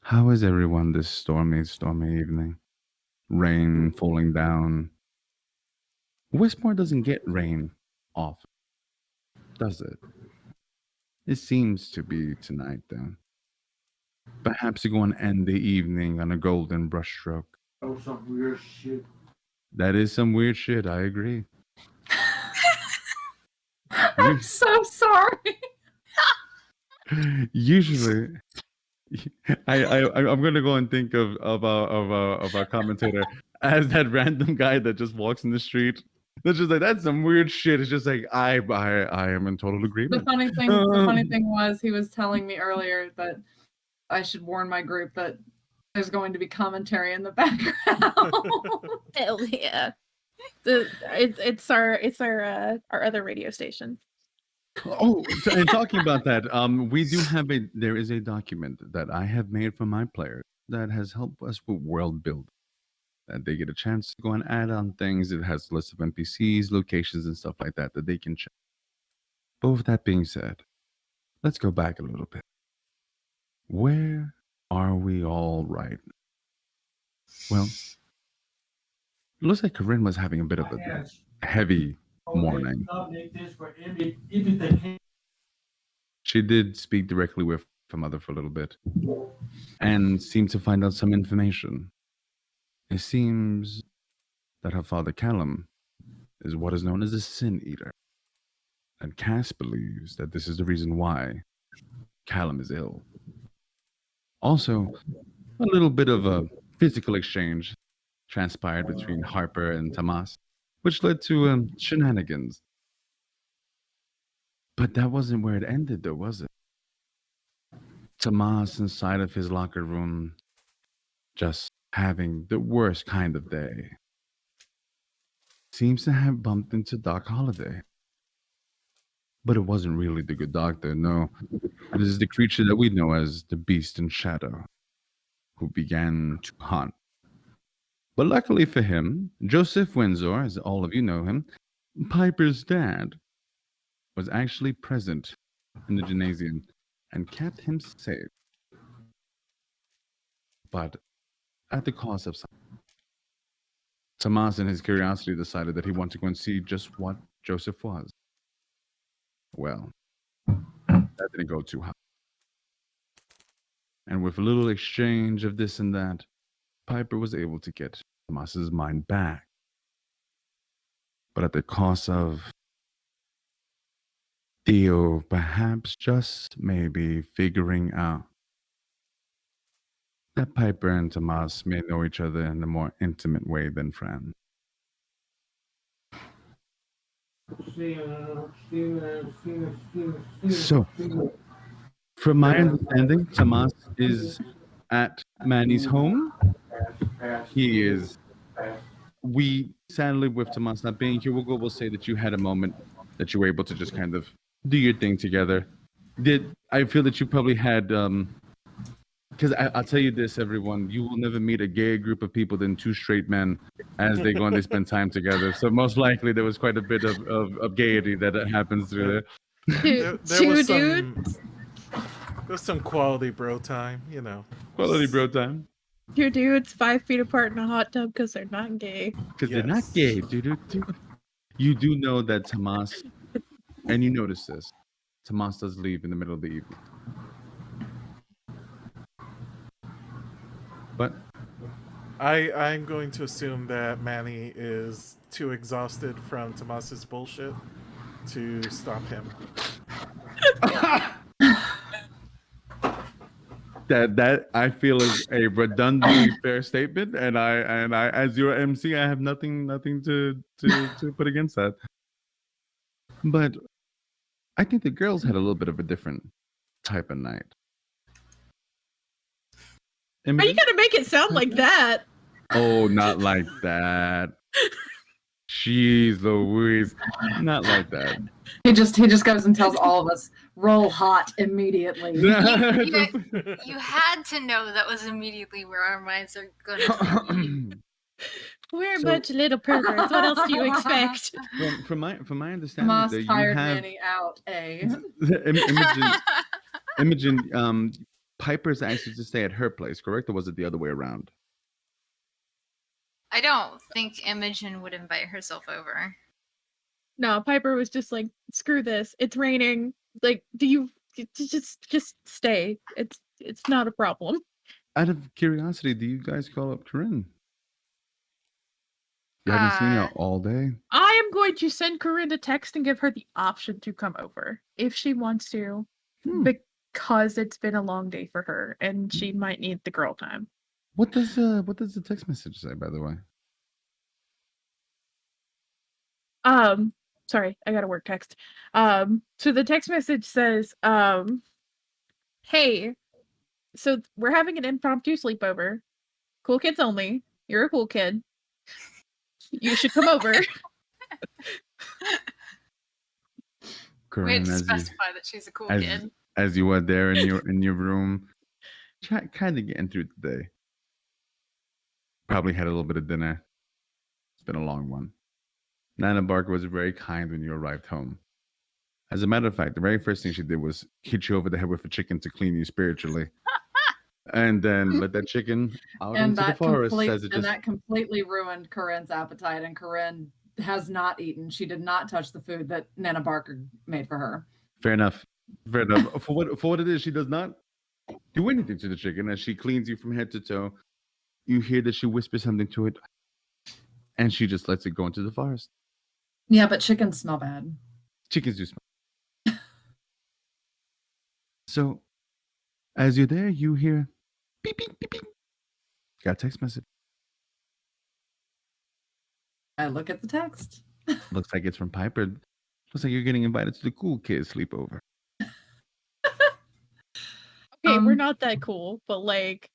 How is everyone this stormy evening? Rain falling down. Westmore doesn't get rain often, does it? It seems to be tonight, though. Perhaps you go and end the evening on a golden brushstroke. Some weird shit. That is some weird shit, I agree. I'm so sorry. Usually, I'm gonna go and think of a commentator as that random guy that just walks in the street. That's just like that's some weird shit. It's just like I am in total agreement. The funny thing was he was telling me earlier that I should warn my group that there's going to be commentary in the background. Hell yeah. It's our other radio station. Oh, and talking about that, we do have there is a document that I have made for my players that has helped us with world building. That they get a chance to go and add on things. It has lists of NPCs, locations, and stuff like that they can check. But with that being said, let's go back a little bit. Where are we all right now? Well, it looks like Corinne was having a bit of a heavy morning. She did speak directly with her mother for a little bit and seemed to find out some information. It seems that her father Callum is what is known as a sin eater. And Cass believes that this is the reason why Callum is ill. Also, a little bit of a physical exchange transpired between Harper and Tomas, which led to shenanigans. But that wasn't where it ended, though, was it? Tomas inside of his locker room, just having the worst kind of day. Seems to have bumped into Doc Holliday. But it wasn't really the good doctor, no. It is the creature that we know as the Beast in Shadow, who began to hunt. But luckily for him, Joseph Windsor, as all of you know him, Piper's dad, was actually present in the gymnasium and kept him safe. But at the cost of something. Tomas, in his curiosity, decided that he wanted to go and see just what Joseph was. Well, that didn't go too hot. And with a little exchange of this and that, Piper was able to get Tomas's mind back. But at the cost of Theo perhaps just maybe figuring out that Piper and Tomas may know each other in a more intimate way than friends. So, from my understanding, Tomas is at Manny's home. He is. We, sadly, with Tomas not being here, we'll say that you had a moment that you were able to just kind of do your thing together. I feel that you probably had, because I'll tell you this, everyone, you will never meet a gayer group of people than two straight men as they go and they spend time together. So most likely there was quite a bit of gaiety that happens through there. There was dudes. There's some quality bro time, you know. Quality bro time. 2 dudes 5 feet apart in a hot tub because they're not gay. Because they're not gay, dude. You do know that Tomas, and you notice this, Tomas does leave in the middle of the evening. But I'm going to assume that Manny is too exhausted from Tomas's bullshit to stop him. That I feel is a redundantly fair statement, and I as your MC, I have nothing to put against that. But I think the girls had a little bit of a different type of night. Are you gonna make it sound like that? Oh, not like that. Jeez Louise, not like that. He just goes and tells all of us, roll hot immediately. You had to know that was immediately where our minds are going to be. We're a bunch of little perverts. What else do you expect? From my understanding, Tomas that tired you have Manny out, Imogen, Piper's asked you to stay at her place, correct? Or was it the other way around? I don't think Imogen would invite herself over. No, Piper was just like, screw this. It's raining. Like, just stay. It's not a problem. Out of curiosity, do you guys call up Corinne? You haven't seen her all day. I am going to send Corinne a text and give her the option to come over if she wants to, because it's been a long day for her and she might need the girl time. What does the text message say, by the way? Sorry, I got a work text. So the text message says, hey, so we're having an impromptu sleepover. Cool kids only. You're a cool kid. You should come over. We had Corinne, to specify that she's a cool kid. As you were there in your room, kind of getting through the day. Probably had a little bit of dinner. It's been a long one. Nana Barker was very kind when you arrived home. As a matter of fact, the very first thing she did was hit you over the head with a chicken to clean you spiritually. And then let that chicken out into the forest. That completely ruined Corinne's appetite, and Corinne has not eaten. She did not touch the food that Nana Barker made for her. Fair enough. Fair enough. For what it is, she does not do anything to the chicken as she cleans you from head to toe. You hear that she whispers something to it, and she just lets it go into the forest. Yeah, but chickens smell bad. Chickens do smell. So, as you're there, you hear beep, beep, beep, beep. Got a text message. I look at the text. Looks like it's from Piper. Looks like you're getting invited to the cool kids sleepover. Okay, we're not that cool, but like,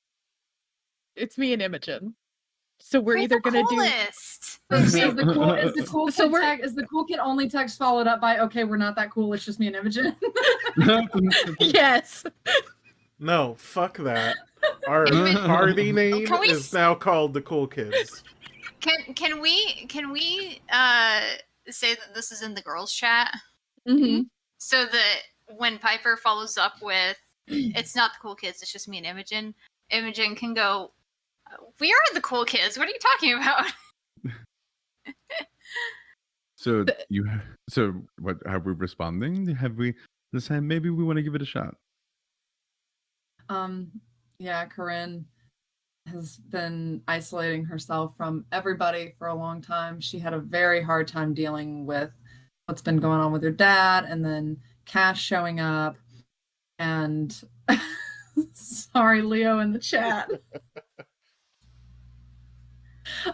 it's me and Imogen. So we're either gonna do. Is the cool kid only text followed up by okay, we're not that cool. It's just me and Imogen. Yes. No, fuck that. Our party name is now called the Cool Kids. Can we say that this is in the girls' chat? Mm-hmm. So that when Piper follows up with, it's not the cool kids, it's just me and Imogen, Imogen can go, we are the cool kids. What are you talking about? So what have we responding? Have we decided maybe we want to give it a shot? Yeah, Corinne has been isolating herself from everybody for a long time. She had a very hard time dealing with what's been going on with her dad, and then Cash showing up, and sorry, Leo in the chat.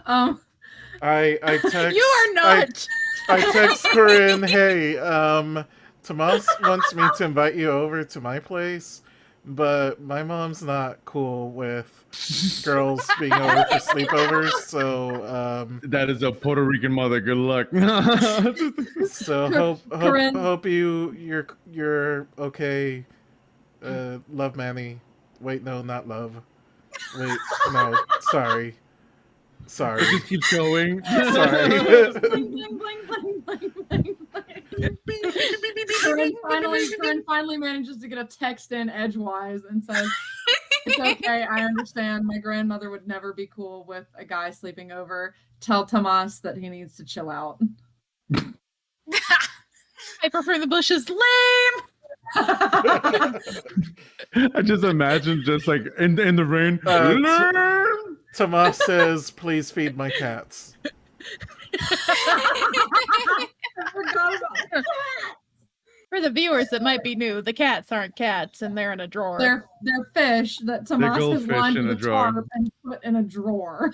I text. You are not. I text Corinne, hey, Tomas wants me to invite you over to my place, but my mom's not cool with girls being over for sleepovers, so that is a Puerto Rican mother. Good luck. So hope you're okay. Love, Manny. Wait, no, not love. Wait, no, sorry. Sorry. It just keeps going. Sorry. Bling, bling, bling, bling, bling, bling, bling. Corinne finally manages to get a text in edgewise and says, it's okay, I understand. My grandmother would never be cool with a guy sleeping over. Tell Tomas that he needs to chill out. I prefer the bushes. Lame. I just imagine just like in the rain. Tomas says, please feed my cats. For the viewers that might be new, the cats aren't cats, and they're in a drawer. They're fish that Tomas has lined with a tarp and put in a drawer.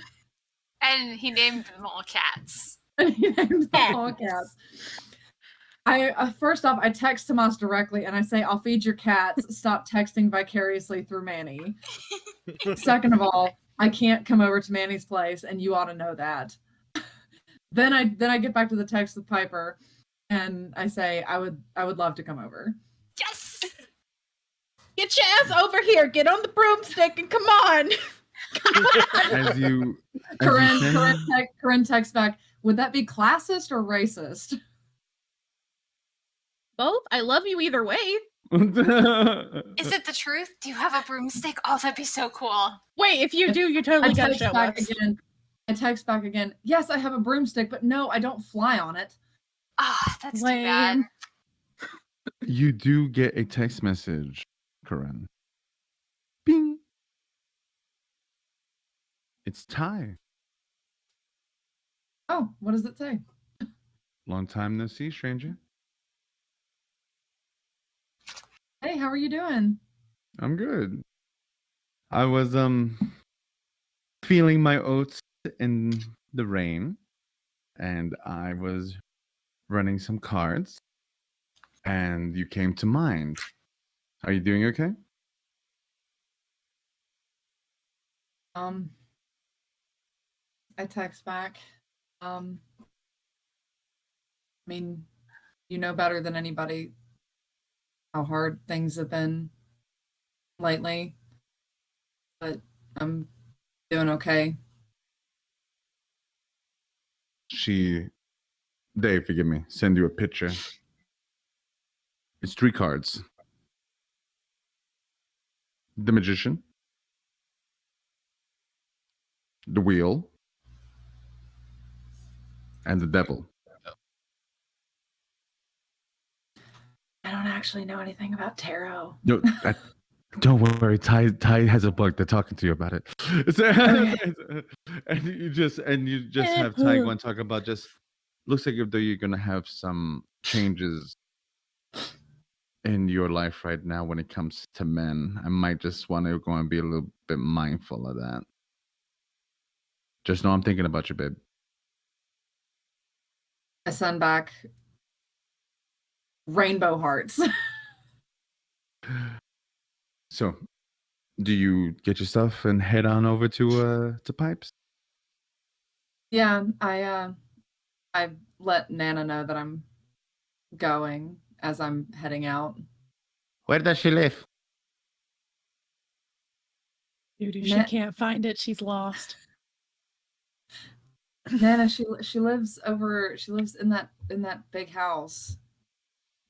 And he named them all cats. He named them all cats. First off, I text Tomas directly and I say, I'll feed your cats. Stop texting vicariously through Manny. Second of all, I can't come over to Manny's place, and you ought to know that. Then I get back to the text with Piper, and I say I would love to come over. Yes. Get your ass over here. Get on the broomstick and come on. Corinne texts back, would that be classist or racist? Both. I love you either way. Is it the truth? Do you have a broomstick? Oh, that'd be so cool. Wait, if you do, you totally gotta show us. I text back again. Yes, I have a broomstick, but no, I don't fly on it. Ah, that's too bad. Lame. You do get a text message, Corinne. Bing. It's Ty. Oh, what does it say? Long time no see, stranger. Hey, how are you doing? I'm good. I was feeling my oats in the rain, and I was running some cards, and you came to mind. Are you doing okay? I text back. I mean, you know better than anybody how hard things have been lately, but I'm doing okay. Dave, forgive me, send you a picture. It's 3 cards. The Magician, the Wheel, and the Devil. I don't actually know anything about tarot. No, don't worry. Ty has a book. They're talking to you about it. And you just have Ty go and talk about just looks like if though you're gonna have some changes in your life right now when it comes to men. I might just want to go and be a little bit mindful of that. Just know I'm thinking about you, babe. I send back rainbow hearts. So, do you get your stuff and head on over to Pipes? Yeah, I let Nana know that I'm going as I'm heading out. Where does she live? Dude, if she can't find it, she's lost. Nana, she lives in that big house.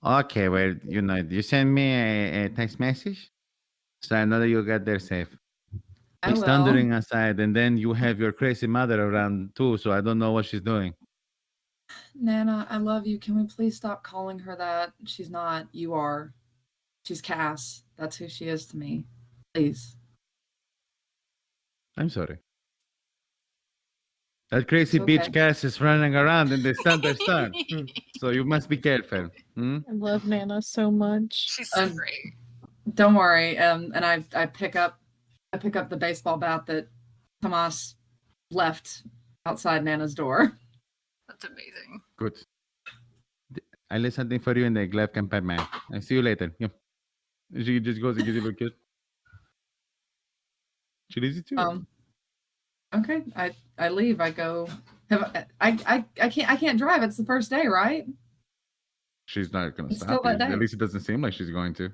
Okay, well, you send me a text message, so I know that you got there safe. It's thundering outside, and then you have your crazy mother around too, so I don't know what she's doing. Nana, I love you. Can we please stop calling her that? She's not. You are. She's Cass. That's who she is to me. Please. I'm sorry. That crazy beach Cass is running around in the thunderstorm, so you must be careful. I love Nana so much. She's so great. Don't worry. And I pick up the baseball bat that Tomas left outside Nana's door. That's amazing. Good. I left something for you in the glove compartment. I'll see you later. Yep. She just goes and gives you a kiss. She leaves you too. Okay. I leave. I go. I can't drive. It's the first day, right? She's not gonna stop you. At least it doesn't seem like she's going to.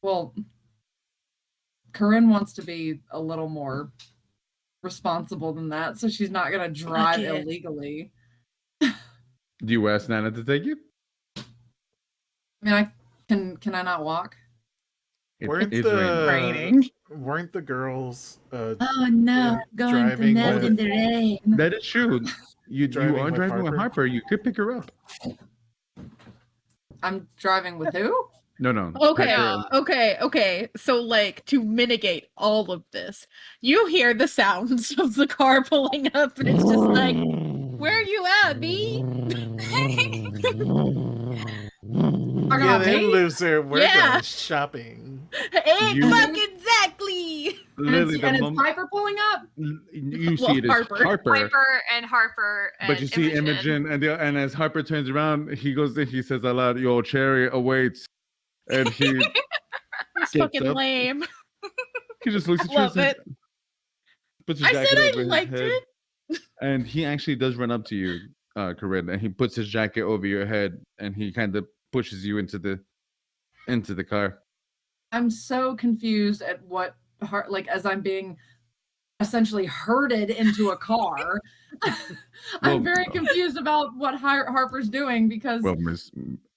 Well, Corinne wants to be a little more responsible than that, so she's not gonna drive illegally. Do you ask Nana to take you? I mean, can I not walk? Weren't raining. the girls Oh no, going to melt in the rain. That is true. You are driving with Harper. You could pick her up. I'm driving with who? No. Okay. So, like, to mitigate all of this, you hear the sounds of the car pulling up, and it's just like, where are you at, B? Yeah, they lives there. We're going shopping. Exactly. Literally, and it's Piper pulling up. You see it as Harper. Harper. But you see Imogen, and as Harper turns around, he goes in. He says aloud, "Your chariot awaits." And he It's fucking lame. He just looks at you. Love it. Puts his I jacket said I over his liked head, it. and he actually does run up to you, Corinne, and he puts his jacket over your head, and he kind of pushes you into the car. I'm so confused at what as I'm being essentially herded into a car. I'm very confused about what Harper's doing because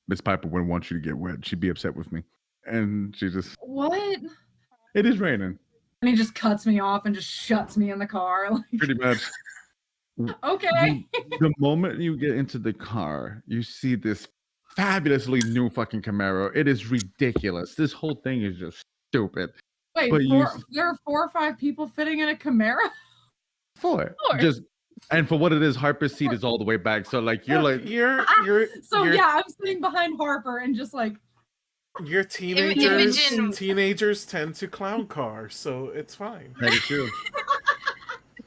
Miss Piper wouldn't want you to get wet. She'd be upset with me. And she just, What? it is raining, And he just cuts me off and just shuts me in the car. Like, pretty much. okay. The moment you get into the car, you see this fabulously new fucking Camaro. It is ridiculous. This whole thing is just stupid. Wait, But you there are 4 or 5 people fitting in a Camaro? for Four. just and for what it is, Harper's seat is all the way back. So like you're Look, like So you're, yeah, I'm sitting behind Harper and just like, Your teenagers Imogen- teenagers tend to clown cars, so it's fine. that is true.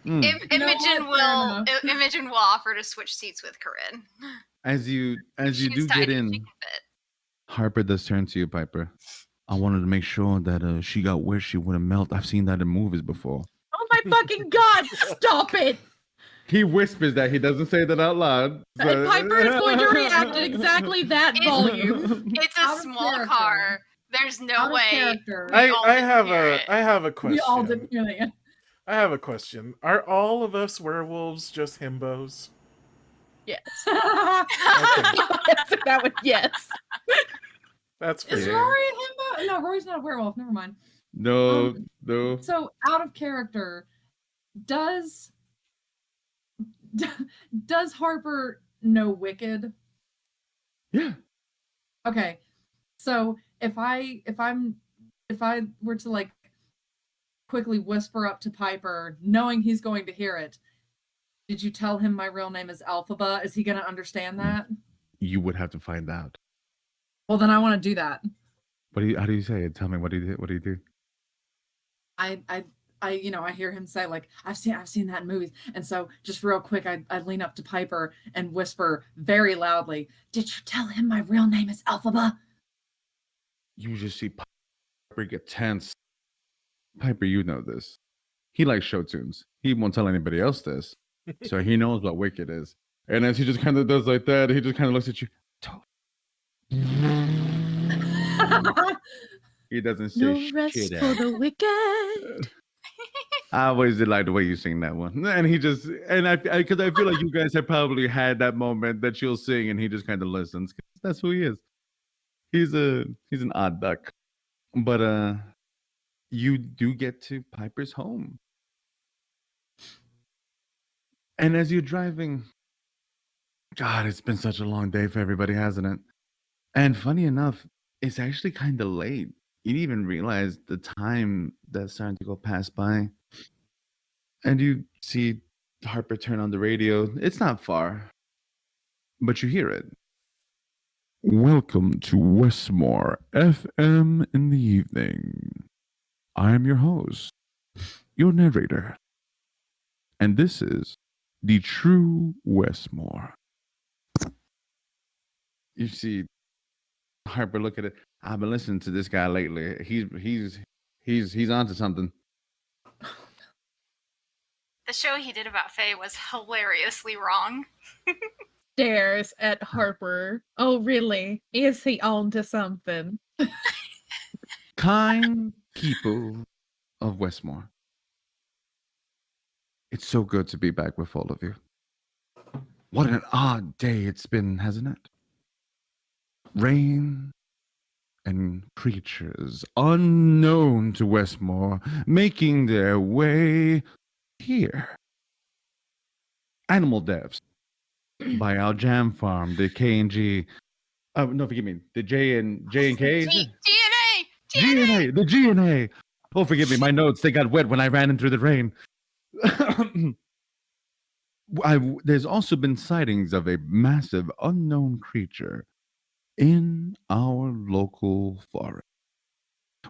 Mm. You know Imogen what? Fair enough. Imogen will offer to switch seats with Corinne. As you She's do tiny, get in, she can fit. Harper does turn to you, Piper. I wanted to make sure that she got where she wouldn't melt. I've seen that in movies before. Oh my fucking god! Stop it! He whispers that. He doesn't say that out loud. And Piper is going to react at exactly that volume. It's Out a of small character. all There's no out of way. character. I all have didn't hear it. I have a question. We all didn't hear that. I have a question. Are all of us werewolves just himbos? Yes. Okay. Answer that with yes. That's Is fair. Rory a himbo? No, Rory's not a werewolf. Never mind. No, no. So out of character, does Harper know Wicked? Yeah. Okay, so if I were to like quickly whisper up to Piper, knowing he's going to hear it, did you tell him my real name is Alphaba? Is he going to understand that? You would have to find out. Well, then I want to do that. How do you say it? Tell me, what do you do? I hear him say like I've seen that in movies, and so just real quick, I'd lean up to Piper and whisper very loudly, "Did you tell him my real name is Alphaba?" You just see Piper get tense. Piper, you know this. He likes show tunes. He won't tell anybody else this. So he knows what Wicked is. And as he just kind of does like that, he just kind of looks at you. He doesn't say No rest shit for out. the wicked. I always did like the way you sing that one. And he just, and because I feel like you guys have probably had that moment that you'll sing and he just kind of listens. 'Cause that's who he is. He's an odd duck. But you do get to Piper's home. And as you're driving, God, it's been such a long day for everybody, hasn't it? And funny enough, it's actually kind of late. You didn't even realize the time that's starting to go past by. And you see Harper turn on the radio. It's not far, but you hear it. Welcome to Westmore FM in the evening. I am your host, your narrator. And this is the true Westmore. You see Harper look at it. I've been listening to this guy lately. He's onto something. The show he did about Faye was hilariously wrong. Stares at Harper. Oh, really? Is he on to something? Kind people of Westmore. It's so good to be back with all of you. What an odd day it's been, hasn't it? Rain and creatures unknown to Westmore making their way here. Animal Devs by our Jam Farm, the K&G. No, forgive me, the J and K. DNA! The G&A. Oh, forgive me, my notes, they got wet when I ran in through the rain. There's also been sightings of a massive unknown creature in our local forest.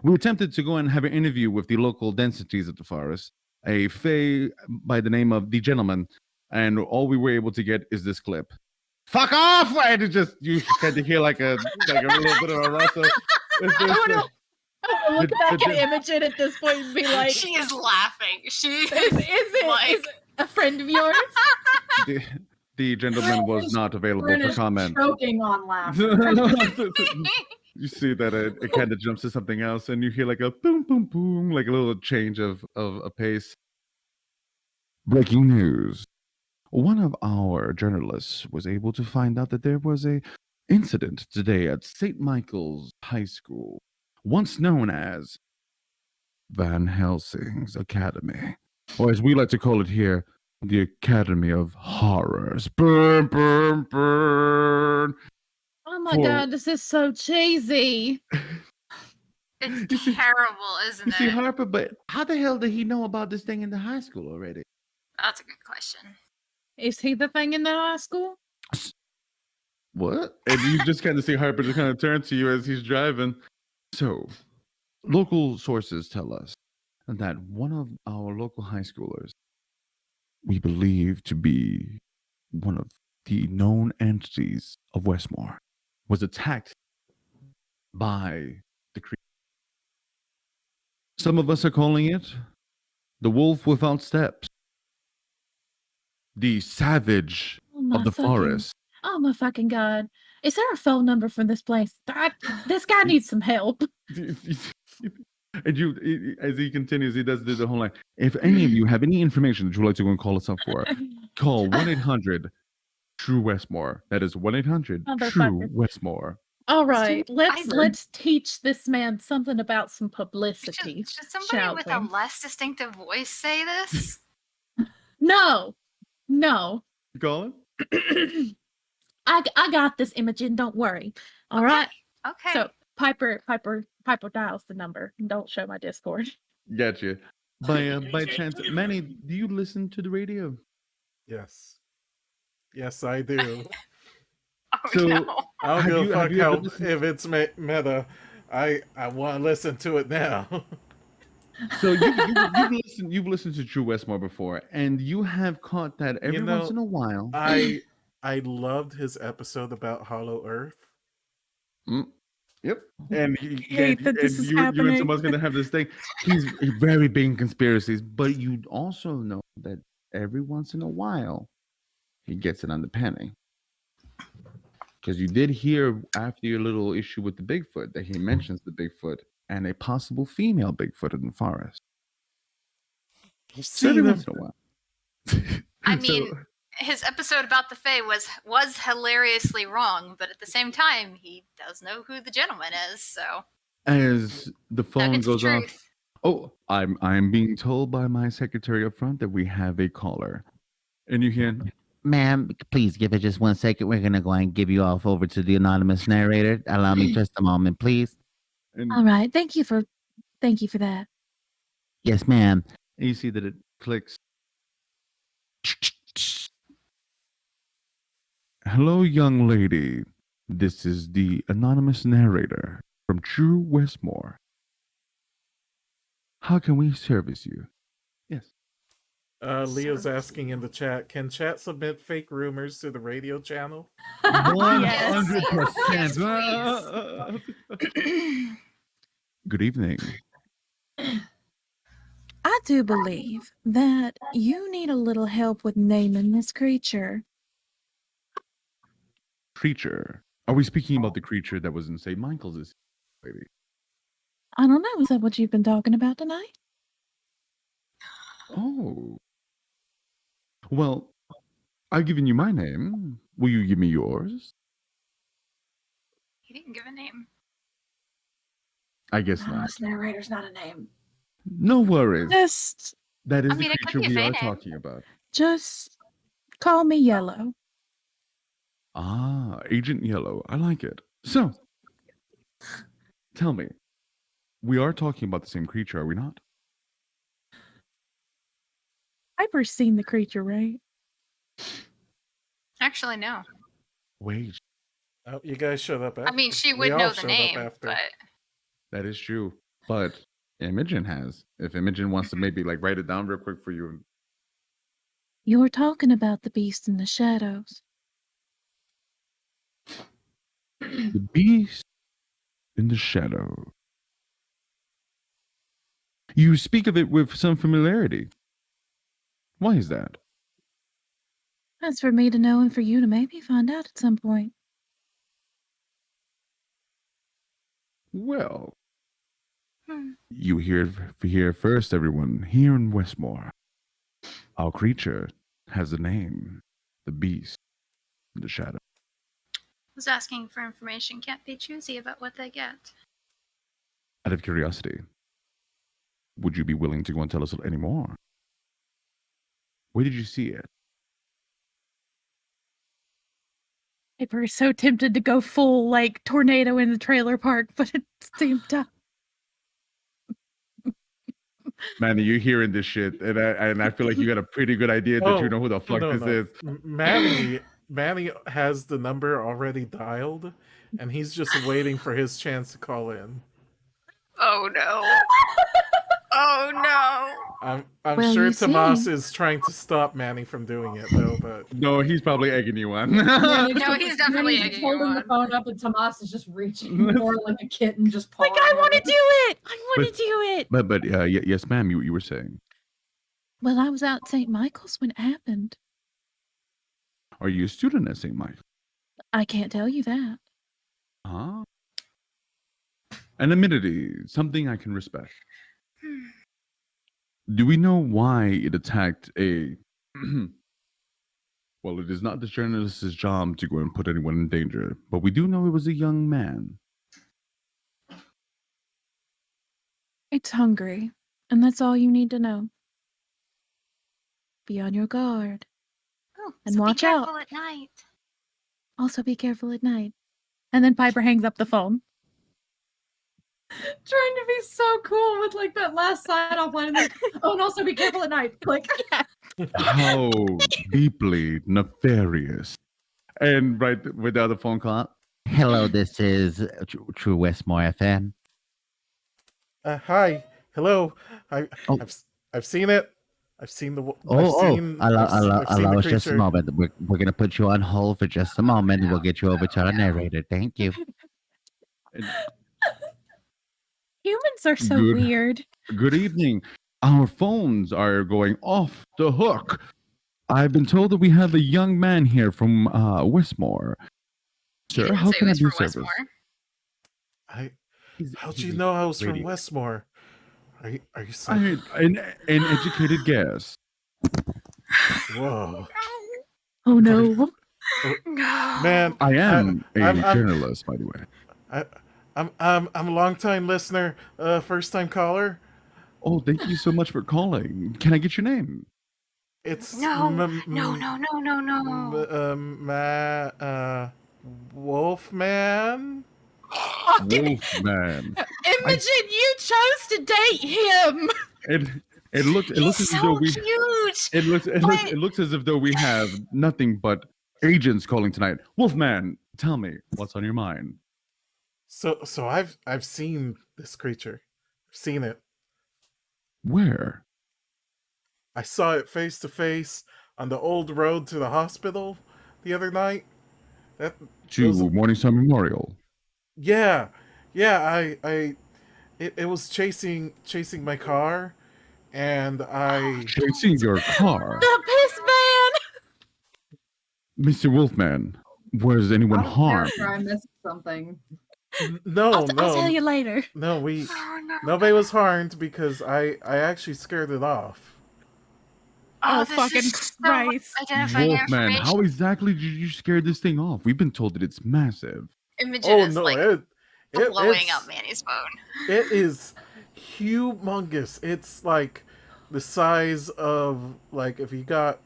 We attempted to go and have an interview with the local densities of the forest, a fae by the name of the Gentleman, and all we were able to get is this clip. Fuck off! And it just, you kind of hear like a little bit of a rustle. It's just, I wanna look back the- at Imogen at this point and be like, She is laughing. She is it like a friend of yours? the gentleman was not available for British comment. choking on laughter. You see that it kind of jumps to something else, and you hear like a boom, boom, boom, like a little change of a pace. Breaking news. One of our journalists was able to find out that there was a incident today at St. Michael's High School once known as Van Helsing's Academy, or as we like to call it here, the Academy of Horrors. Burn, burn, burn. Oh my For- god, this is so cheesy. It's You see- terrible, isn't You see, it? Harper, but how the hell did he know about this thing in the high school already? That's a good question. Is he the thing in the high school? What? And you just kind of see Harper just kind of turn to you as he's driving. So, local sources tell us that one of our local high schoolers, we believe to be one of the known entities of Westmore, was attacked by the creature. Some of us are calling it the wolf without steps, the savage Oh my of the fucking, forest. oh my fucking god. Is there a phone number for this place? This guy needs some help. And you, as he continues, he does the whole line. If any of you have any information that you'd like to go and call us up for, call 1-800-TRUE Westmore. That is 1-800-TRUE Motherfucker. Westmore. All right, Piper. let's teach this man something about some publicity. Should somebody shall with we? a less distinctive voice say this? No. Calling? I got this, Imogen. Don't worry. All right. Okay. So Piper dials the number. Don't show my Discord. Gotcha. By chance, Manny, do you listen to the radio? Yes. Yes, I do. Oh So- no. I don't Have give you- a have fuck you ever how listened- if it's meta. I want to listen to it now. So you've listened to True Westmore before, and you have caught that every know, once in a while. I loved his episode about Hollow Earth. Yep. And hate that this is you and happening. someone's gonna have this thing. He's very big in conspiracies, but you also know that every once in a while he gets it on the penny. Because you did hear after your little issue with the Bigfoot that he mentions the Bigfoot and a possible female Bigfoot in the forest. You've So every seen him. once in a while. I So- mean, his episode about the Fae was hilariously wrong, but at the same time, he does know who the gentleman is. So as the phone nuggets of goes off, truth. oh, I'm being told by my secretary up front that we have a caller, and you hear, Ma'am, please give it just 1 second. We're gonna go and give you off over to the anonymous narrator. Allow me just a moment, please. and, All right. Thank you for that. Yes, ma'am. and you see that it clicks. Hello, young lady. This is the anonymous narrator from True Westmore. How can we service you? Yes. Leo's asking in the chat, can chat submit fake rumors to the radio channel? 100%. Good evening. I do believe that you need a little help with naming this creature. Creature. Are we speaking about the creature that was in St. Michael's this lady? I don't know. Is that what you've been talking about tonight? Oh. Well, I've given you my name. Will you give me yours? He didn't give a name. I guess not. Anonymous narrator's not a name. No worries. Just That is I mean, the it could creature be a we are fey name. talking about. call me Yellow. Ah, Agent Yellow. I like it. So, tell me, we are talking about the same creature, are we not? Piper's seen the creature, right? Actually, no. Wait, Oh, you guys showed up after. I mean, she We would all know the showed up name, after. but that is true. But Imogen has. If Imogen wants to maybe like write it down real quick for you. You're talking about the beast in the shadows. The beast in the shadow. You speak of it with some familiarity. Why is that? That's for me to know and for you to maybe find out at some point. Well, Hmm. you hear here first, everyone. Here in Westmore, our creature has a name: the beast in the shadow. who's asking for information can't be choosy about what they get. Out of curiosity, would you be willing to go and tell us any more? Where did you see it? Piper is so tempted to go full like tornado in the trailer park, but at the same time, Manny, you're hearing this shit, and I feel like you got a pretty good idea that you know who the fuck this is. Manny has the number already dialed, and he's just waiting for his chance to call in. Oh no. Oh no. I'm Well, sure you Tomas see. is trying to stop Manny from doing it, though. But No, he's probably egging you on. No, he's definitely Manny's egging you holding the on. phone up, and Tomas is just reaching for it like a kitten, just like, pawing I want to it. do it. I want to do it. but yes, ma'am, you were saying. Well, I was out at St. Michael's when it happened. Are you a student at St. Michael? I can't tell you that. Huh? An amenity, something I can respect. Do we know why it attacked a... Well, it is not the journalist's job to go and put anyone in danger, but we do know it was a young man. It's hungry, and that's all you need to know. Be on your guard. Oh, And so watch be careful out. at night. Also, be careful at night. And then Piper hangs up the phone. Trying to be so cool with like that last sign off line. Like, oh, and also be careful at night. Like, How deeply nefarious. And right with the other phone call, Hello, this is True Westmore FM. Hi, hello. Oh. I've seen it. I've seen the. Allow us just a creature. moment. We're going to put you on hold for just a moment, and we'll get you over to our narrator. Thank you. Humans are so Good. weird. good evening. Our phones are going off the hook. I've been told that we have a young man here from Westmore. You Sir, didn't how say can it I was be for of service? Westmore. How'd you know I was from radio. Westmore? Are you psychic? An educated guess. Whoa, Oh no. No. man! I am I'm- a journalist, by the way. I'm a long time listener, first time caller. Oh, thank you so much for calling. Can I get your name? It's No. No. Wolfman. Wolfman. Imogen, you chose to date him. It looks He's as so though we cute. it looks as if though we have nothing but agents calling tonight. Wolfman, tell me what's on your mind. So I've seen this creature. I've seen it. Where? I saw it face to face on the old road to the hospital the other night. To those- Morningstar Memorial. Yeah. It was chasing my car, and I Chasing your car. The piss man. Mr. Wolfman, was anyone out of harmed? character, I missed something. no I'll tell you later. no Oh, no. nobody was harmed because I actually scared it off. Oh, this fucking is so Christ. identifying Wolfman, information. how exactly did you scare this thing off? We've been told that it's massive. Imogen Oh is no, like blowing it's- up Manny's phone. It is humongous. It's like the size of like if you got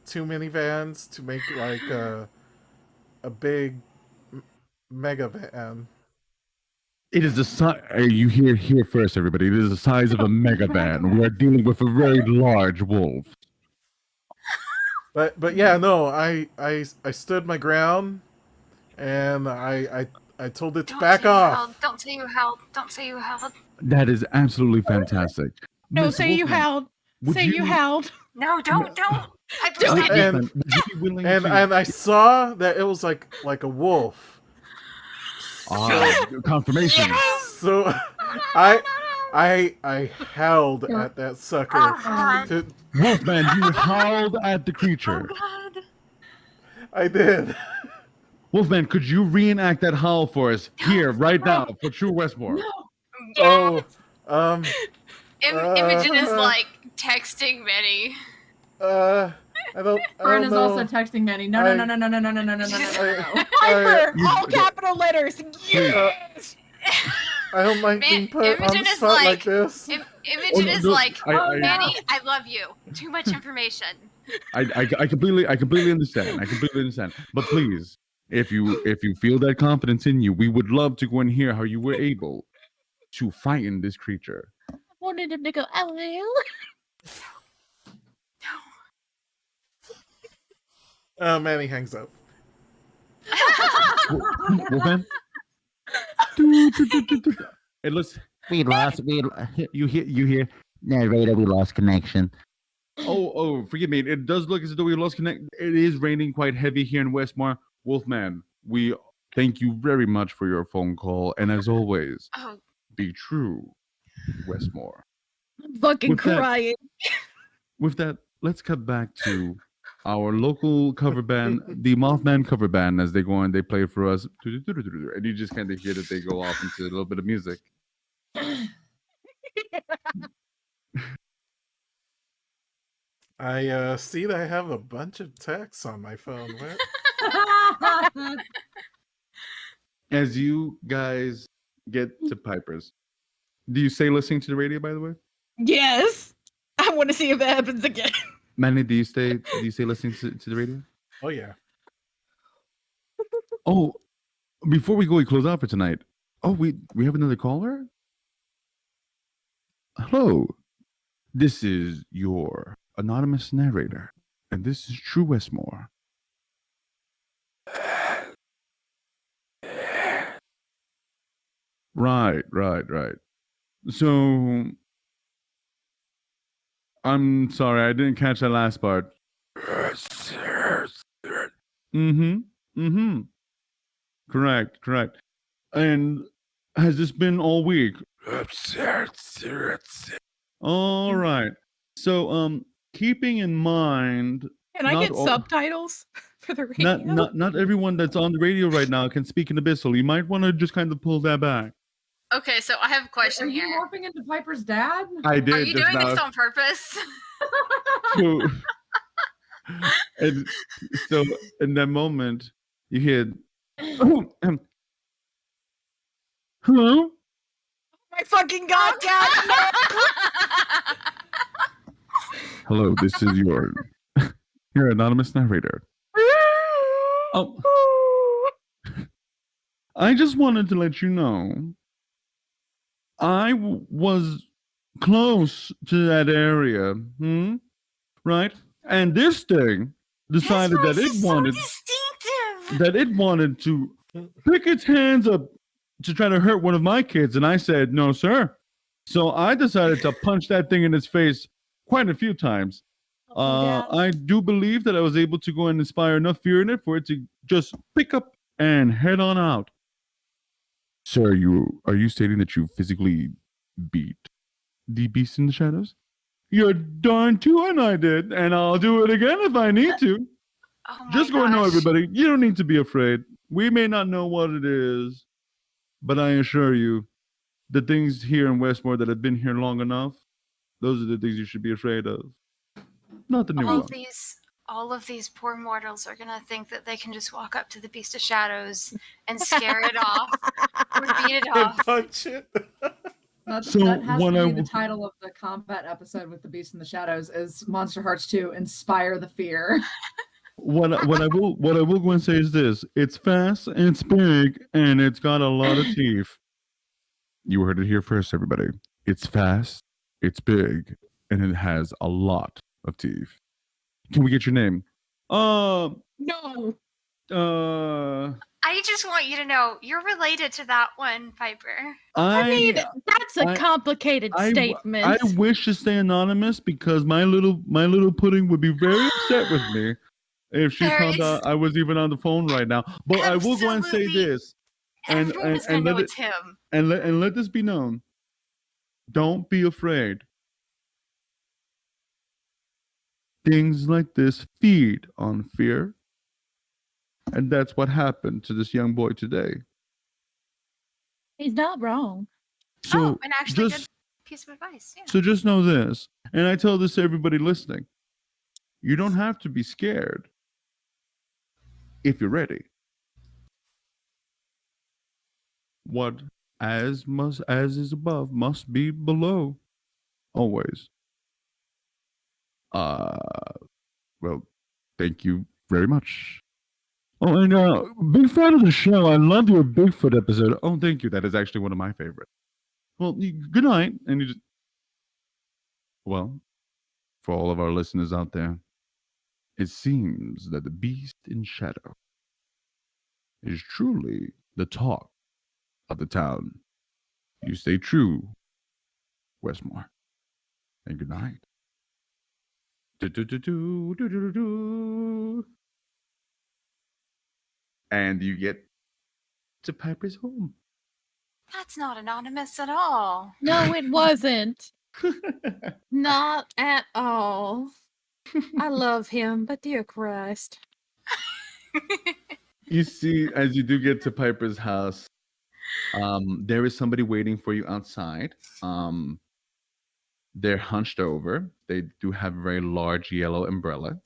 two minivans to make like a big mega van. It is the size. You hear here first, everybody. It is the size of a mega van. We are dealing with a very large wolf. But yeah, no, I stood my ground, and I told it to back off. Don't say you held. Don't say you held. That is absolutely fantastic. No, Mr. say you Wolfman, howled. would Say you howled. No, don't. Piper's Don't. dead. And Wolfman, would you be willing and to... I saw that it was like a wolf. Confirmation. So I howled at that sucker. Oh, God. To- Wolfman, you howled at the creature. Oh, God. I did. Wolfman, could you reenact that howl for us here, right now, for True Westmore? Oh, Imogen is like texting Manny. I don't Fern is know. also texting Manny. No. Piper, all capital letters. Yes. I don't like Man, being put on Imogen the is spot like like- this. Imogen no, is no, like, I- Manny, I love you. Too much information. I completely understand. I completely understand. But please, if you feel that confidence in you, we would love to go and hear how you were able to frighten this creature. Wanted him to go, hello. Manny hangs up. Wolfman? It looks. We lost. You hear, narrator. We lost connection. Oh, forgive me. It does look as though we lost connect. It is raining quite heavy here in Westmore. Wolfman, we thank you very much for your phone call, and as always, Oh, be true, Westmore. I'm fucking With that- crying. With that, let's cut back to our local cover band, the Mothman cover band, as they go and they play for us, and you just kind of hear that they go off into a little bit of music. I see that I have a bunch of texts on my phone. What? As you guys get to Piper's, do you stay listening to the radio? By the way, Yes. I want to see if it happens again. Manny, do you stay listening to the radio? Oh yeah. Oh, before we close out for tonight. Oh, we have another caller. Hello, this is your anonymous narrator, and this is True Westmore. Right. So, I'm sorry, I didn't catch that last part. Mm-hmm. Correct. And has this been all week? All right. So, keeping in mind, Can I Not get all- subtitles for the radio? not everyone that's on the radio right now can speak in Abyssal. You might want to just kind of pull that back. okay. So I have a question Are you here. morphing into Piper's dad? I did. Are you just doing now. this on purpose? So, and so in that moment, you hear, hello? My fucking god, Dad! No! Hello, this is your anonymous narrator. Oh, I just wanted to let you know I was close to that area, right? And this thing decided that it wanted to pick its hands up to try to hurt one of my kids, and I said, "No, sir." So I decided to punch that thing in its face quite a few times. I do believe that I was able to go and inspire enough fear in it for it to just pick up and head on out. Sir, are you stating that you physically beat the beast in the shadows? You're darn tootin' I did, and I'll do it again if I need to. Oh my Just go and know, gosh. everybody, you don't need to be afraid. We may not know what it is, but I assure you, the things here in Westmore that have been here long enough, those are the things you should be afraid of. Not the new all one. all of these poor mortals are gonna think that they can just walk up to the Beast of Shadows and scare it off or beat it And off. punch it. So that has when to I be the w- title of the combat episode with the Beast in the Shadows is Monsterhearts 2, Inspire the Fear. What I will go and say is this: it's fast, it's big, and it's got a lot of teeth. You heard it here first, everybody. It's fast, it's big, and it has a lot of teeth. Can we get your name? No. I just want you to know you're related to that one, Piper. I mean, that's a I- complicated statement. I wish to stay anonymous because my little pudding would be very upset with me if she There found is- out I was even on the phone right now. But I will go and say Absolutely. this, and Everyone's and gonna know let it's him. and let this be known. Don't be afraid. Things like this feed on fear. And that's what happened to this young boy today. He's not wrong. So and actually, just good piece of advice. Yeah. so just know this, and I tell this to everybody listening. You don't have to be scared if you're ready. What as is above must be below, always. Uh, well, thank you very much. Oh, and big fan of the show. I love your Bigfoot episode. Oh, thank you. That is actually one of my favorites. Well, good night. And you just, well, for all of our listeners out there, it seems that the beast in shadow is truly the talk of the town. You stay true, Westmore, and good night. Do-do-do-do, do-do-do-do. And you get to Piper's home. That's not anonymous at all. No, it wasn't. Not at all. I love him, but dear Christ. You see, as you do get to Piper's house, there is somebody waiting for you outside. They're hunched over. They do have a very large yellow umbrella.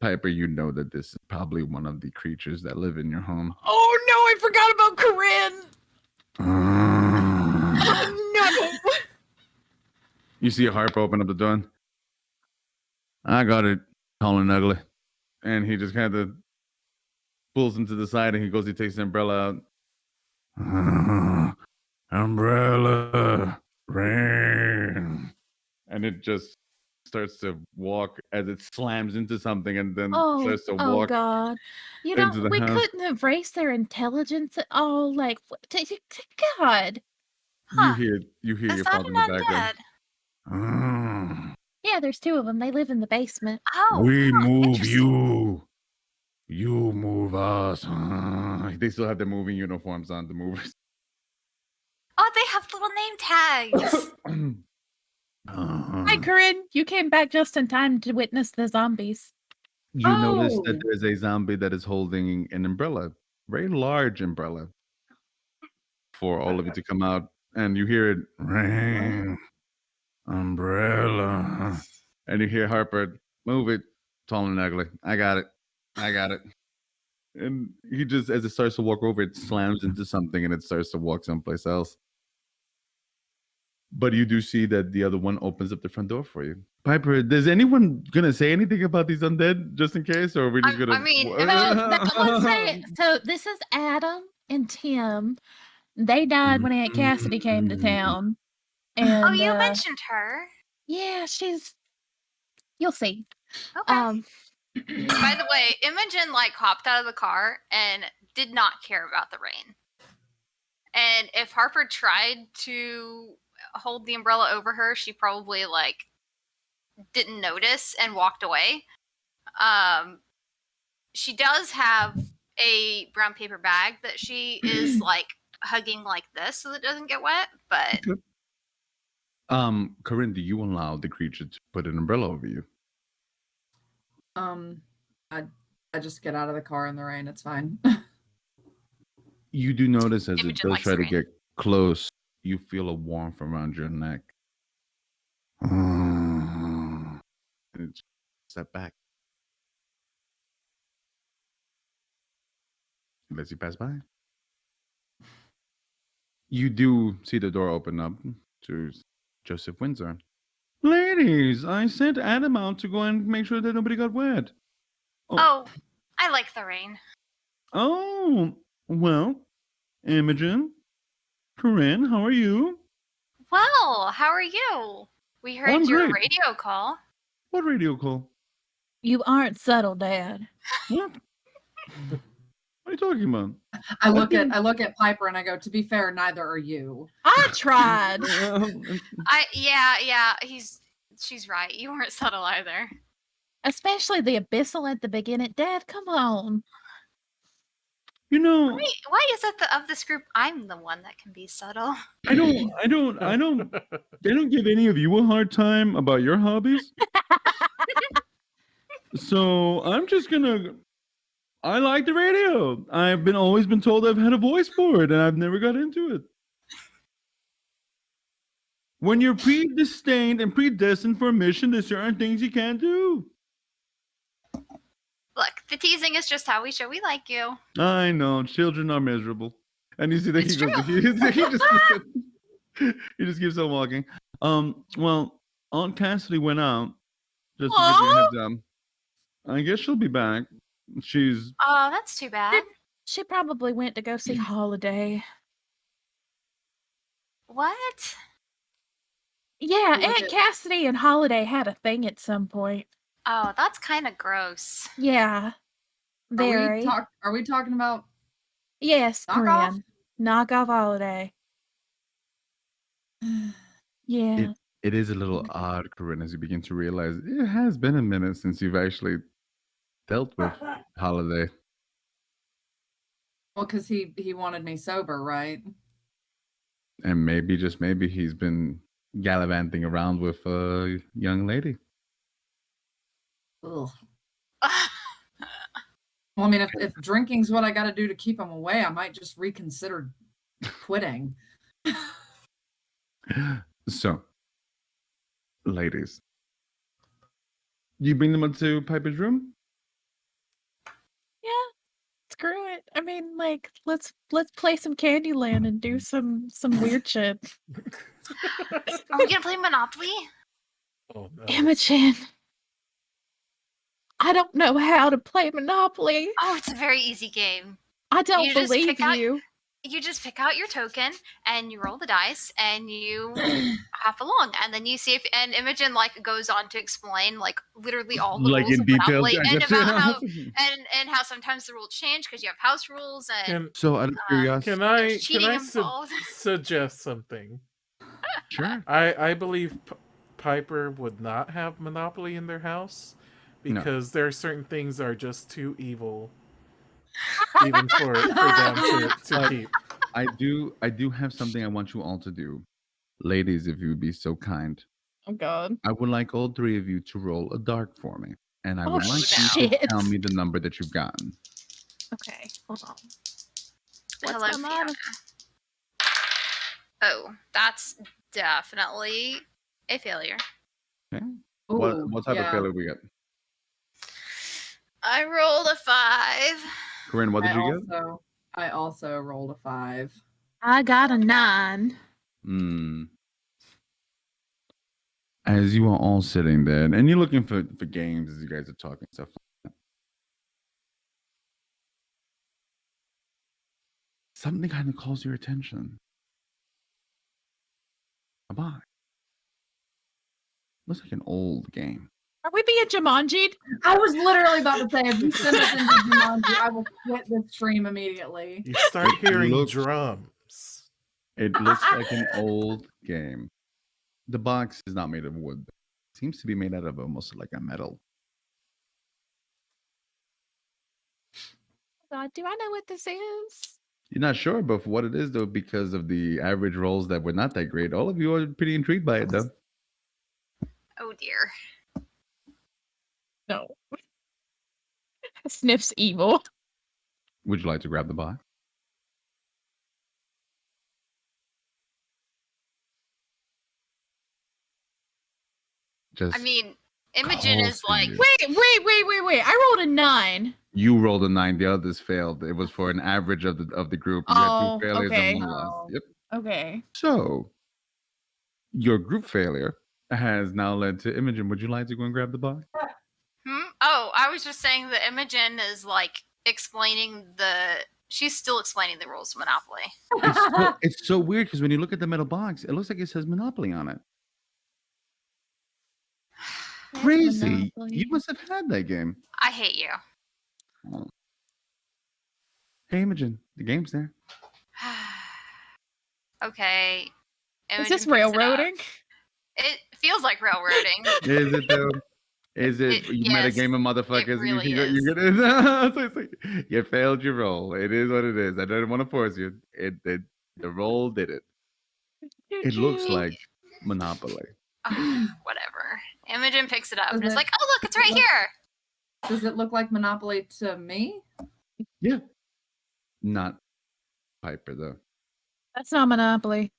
Piper, you know that this is probably one of the creatures that live in your home. Oh no, I forgot about Corinne. Oh no. You see Harper open up the door. I got it, tall and ugly. And he just kind of pulls him to the side and he takes the umbrella out. Umbrella, rain. And it just starts to walk as it slams into something and then starts to Oh walk God. You know, into the we house. couldn't have raised their intelligence at all. Like, God. Huh. You hear Is your that father an in the background. undead? Yeah, there's two of them. They live in the basement. Oh, We move interesting. you. You move us. They still have their moving uniforms on, the movers. Oh, they have little name tags. Hi, Corinne. You came back just in time to witness the zombies. You notice that Oh. there's a zombie that is holding an umbrella, very large umbrella, for all of you to come out, and you hear it, rain, umbrella, and you hear Harper, move it, tall and ugly. I got it. And he just, as it starts to walk over, it slams into something and it starts to walk someplace else. But you do see that the other one opens up the front door for you. Piper, is anyone gonna say anything about these undead just in case, or are we just gonna? I mean, Let's say, so this is Adam and Tim. They died when Aunt Cassidy came to town. And oh, you mentioned her. yeah, you'll see. Okay. By the way, Imogen hopped out of the car and did not care about the rain. And if Harper tried to hold the umbrella over her, she probably didn't notice and walked away. She does have a brown paper bag that she is hugging like this so that it doesn't get wet, but Corinne, do you allow the creature to put an umbrella over you? I just get out of the car in the rain. It's fine. You do notice as it Imogen does likes try to rain. get close, you feel a warmth around your neck. And it's step back. Lets you pass by. You do see the door open up to Joseph Windsor. Ladies, I sent Adam out to go and make sure that nobody got wet. Oh, I like the rain. Oh, well, Imogen, Corinne, how are you? Well, how are you? We heard I'm your great. radio call. What radio call? You aren't subtle, Dad. What? What are you talking about? I look at Piper and I go, to be fair, neither are you. I tried. Yeah, she's right. You weren't subtle either. Especially the abyssal at the beginning. Dad, come on. You know, Why is it that of this group I'm the one that can be subtle? I don't give any of you a hard time about your hobbies. So I'm just gonna. I like the radio. I've always been told I've had a voice for it, and I've never got into it. When you're predestined and predestined for a mission, there's certain things you can't do. Look, The teasing is just how we show we like you. I know children are miserable, and you see that It's he goes. He just keeps on walking. Well, Aunt Cassidy went out just to give you a Aw. heads up. I guess she'll be back. She's Oh, that's too bad. She probably went to go see Holiday. What? Yeah, Look Aunt at- Cassidy and Holiday had a thing at some point. Oh, that's kind of gross. Yeah. Very. Are we talking about Yes, knockoff? Corinne. Knockoff Holiday. Yeah. it is a little odd, Corinne, as you begin to realize it has been a minute since you've actually dealt with Holiday. Well, because he wanted me sober, right? And maybe, just maybe, he's been gallivanting around with a young lady. Ugh. Well, I mean, if drinking's what I got to do to keep him away, I might just reconsider quitting. So, ladies, you bring them up to Piper's room? Yeah. Screw it. I mean, like, let's play some Candyland and do some weird shit. Are we gonna play Monopoly? Oh no. Imogen. I don't know how to play Monopoly. Oh, it's a very easy game. I don't You just believe pick out- you. You just pick out your token and you roll the dice and you hop along, and then you see if Imogen like goes on to explain like literally all the Like rules in of detail? Monopoly I and guess. about how and how sometimes the rules change because you have house rules and So, out of curiosity, Can I There's cheating su- involved. suggest something? sure. I believe Piper would not have Monopoly in their house No. because there are certain things that are just too evil, even for them to keep. I do have something I want you all to do. Ladies, if you would be so kind, Oh god. I would like all three of you to roll a dark for me. And I Oh, would like you to shit. tell me the number that you've gotten. Okay, hold on. Hello, What's my Fiona. mod? Oh, that's definitely a failure. Okay. Ooh, What type of yeah. failure we got? I rolled a 5. Corinne, what did you get? I also rolled a 5. I got a 9. Hmm. As you are all sitting there, and you're looking for games as you guys are talking stuff. Something kind of calls your attention. A box. Looks like an old game. Are we being Jumanji'd? I was literally about to say, if you send us into Jumanji, I will quit this stream immediately. You start hearing Look- drums. It looks like an old game. The box is not made of wood. It seems to be made out of almost like a metal. God, do I know what this is? You're not sure about what it is, though, because of the average rolls that were not that great. All of you are pretty intrigued by it, though. Oh dear. No. Sniff's evil. Would you like to grab the box? Just I mean, Imogen is calls like, to you. Wait. I rolled a 9. You rolled a 9. The others failed. It was for an average of the group. You had Oh, 2 failures okay. and 1 loss. Oh. Yep. Okay. So your group failure has now led to Imogen. Would you like to go and grab the box? Oh, I was just saying that Imogen is like explaining she's still explaining the rules of Monopoly. It's so weird because when you look at the metal box, it looks like it says Monopoly on it. Crazy. Monopoly. You must have had that game. I hate you. Oh. Hey, Imogen, the game's there. Okay. Is Imogen this picks it up. railroading? It feels like railroading. Is it though? Is it? You met a Yes, game of motherfuckers. really you can is. go, it's like, you failed your roll. It is what it is. I don't want to force you. The roll did it. It looks like Monopoly. Whatever. Imogen picks it up and Does it's it- like, oh look, it's right here. Does it look like Monopoly to me? Yeah. Not Piper though. That's not Monopoly.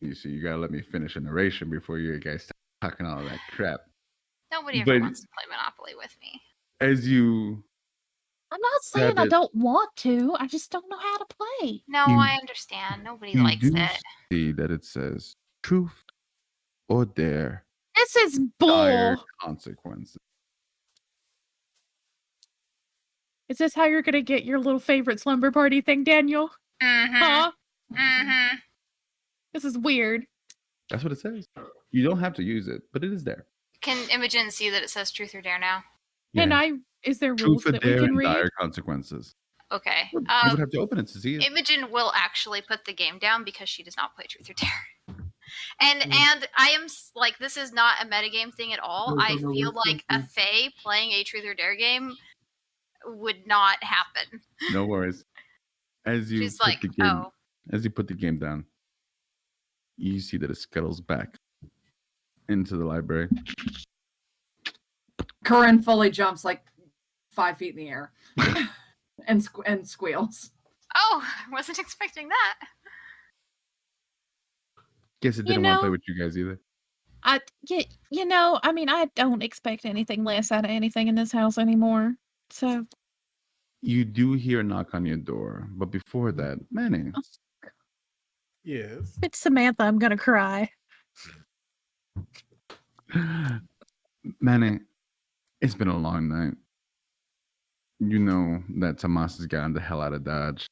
You see, you gotta let me finish a narration before you guys start talking all that crap. Nobody ever But wants to play Monopoly with me. as you I'm not saying I it. don't want to. I just don't know how to play. No, You- I understand. Nobody you likes do it. see that it says truth or dare, This is dire bull. consequences. Is this how you're gonna get your little favorite slumber party thing, Daniel? Mm-hmm. Huh? Mm-hmm. This is weird. That's what it says. You don't have to use it, but it is there. Can Imogen see that it says truth or dare now? Can Yeah. I? Is there Truth rules or that we dare can and read? dire consequences. Okay. You would have to open it to see it. Imogen will actually put the game down because she does not play truth or dare. And I am like, this is not a metagame thing at all. I feel like a Fae playing a truth or dare game would not happen. No worries. As you She's put like, the game, oh, as you put the game down, you see that it scuttles back into the library. Corinne fully jumps like 5 feet in the air and squeals. oh, I wasn't expecting that. Guess it You didn't want to play know- with you guys either. I mean, I don't expect anything less out of anything in this house anymore. So You do hear a knock on your door, but before that, Manny, Yes. if it's Samantha, I'm gonna cry. Manny, it's been a long night. You know that Tomas has gotten the hell out of Dodge.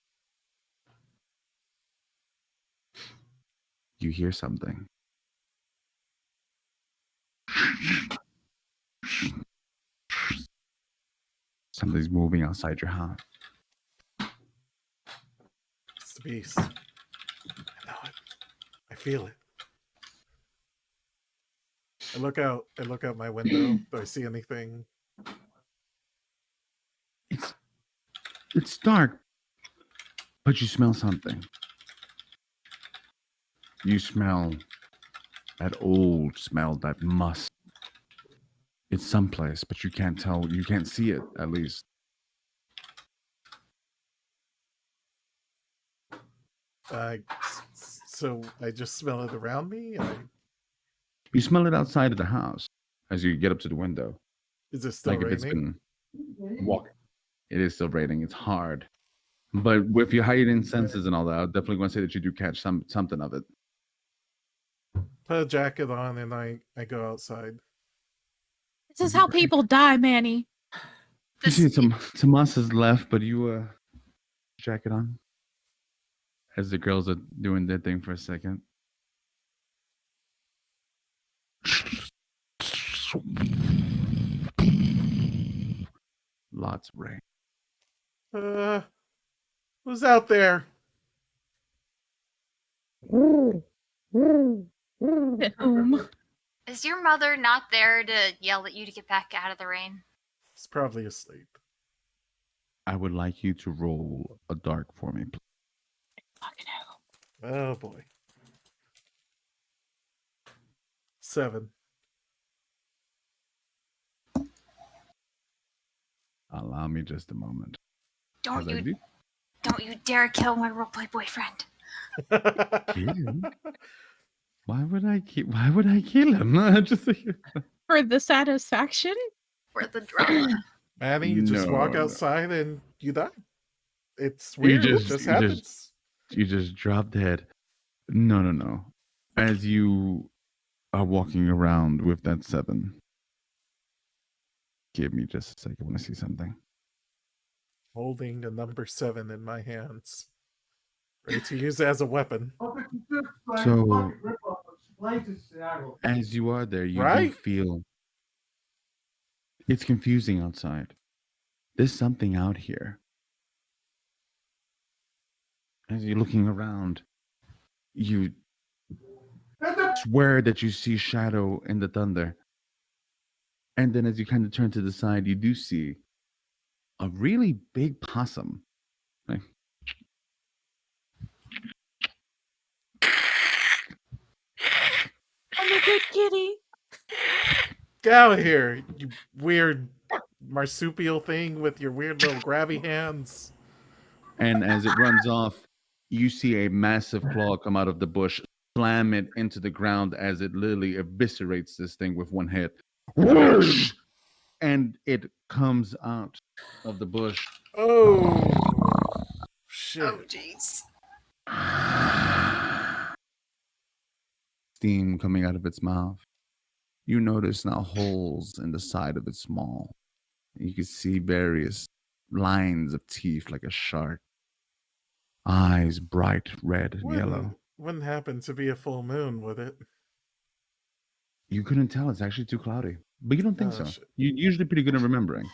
You hear something. Something's moving outside your house. It's the beast. I know it. I feel it. I look out my window. Do I see anything? It's dark, but you smell something. You smell that old smell, that must. It's someplace, but you can't tell. You can't see it, at least. So I just smell it around me. You smell it outside of the house as you get up to the window. Is it still Like if it's raining? been walking. It is still raining. It's hard. But with your heightened senses and all that, I'm definitely going to say that you do catch something of it. Put a jacket on and I go outside. This is how people die, Manny. You This, see, Tomas has left, but you jacket on as the girls are doing their thing for a second. Lots of rain. Who's out there? At whom? is your mother not there to yell at you to get back out of the rain? He's probably asleep. I would like you to roll a dark for me, please. Fucking hell. Oh boy. 7. Allow me just a moment. Don't As I you do. don't you dare kill my roleplay boyfriend. Kill him? Why would I kill him? Just For the satisfaction? For the drama. Manny, you just walk No. outside and you die. It's You weird. just- it just you happens. you just drop dead. No. As you are walking around with that 7, give me just a second. I want to see something. Holding a number 7 in my hands. Ready to use it as a weapon. So- As you are there, you do Right? feel it's confusing outside. There's something out here. As you're looking around, you swear that you see shadow in the thunder. And then as you kind of turn to the side, you do see a really big possum. Like, I'm a good kitty. Get out of here, you weird marsupial thing with your weird little grabby hands. and as it runs off, you see a massive claw come out of the bush, slam it into the ground as it literally eviscerates this thing with one hit. whoosh, and it comes out of the bush. Oh, shit. Oh, jeez. Steam coming out of its mouth. You notice now holes in the side of its maw. You can see various lines of teeth like a shark. Eyes bright red and yellow. Wouldn't happen to be a full moon, would it? You couldn't tell. It's actually too cloudy. But you don't think Oh, so. shit. You're usually pretty good at remembering.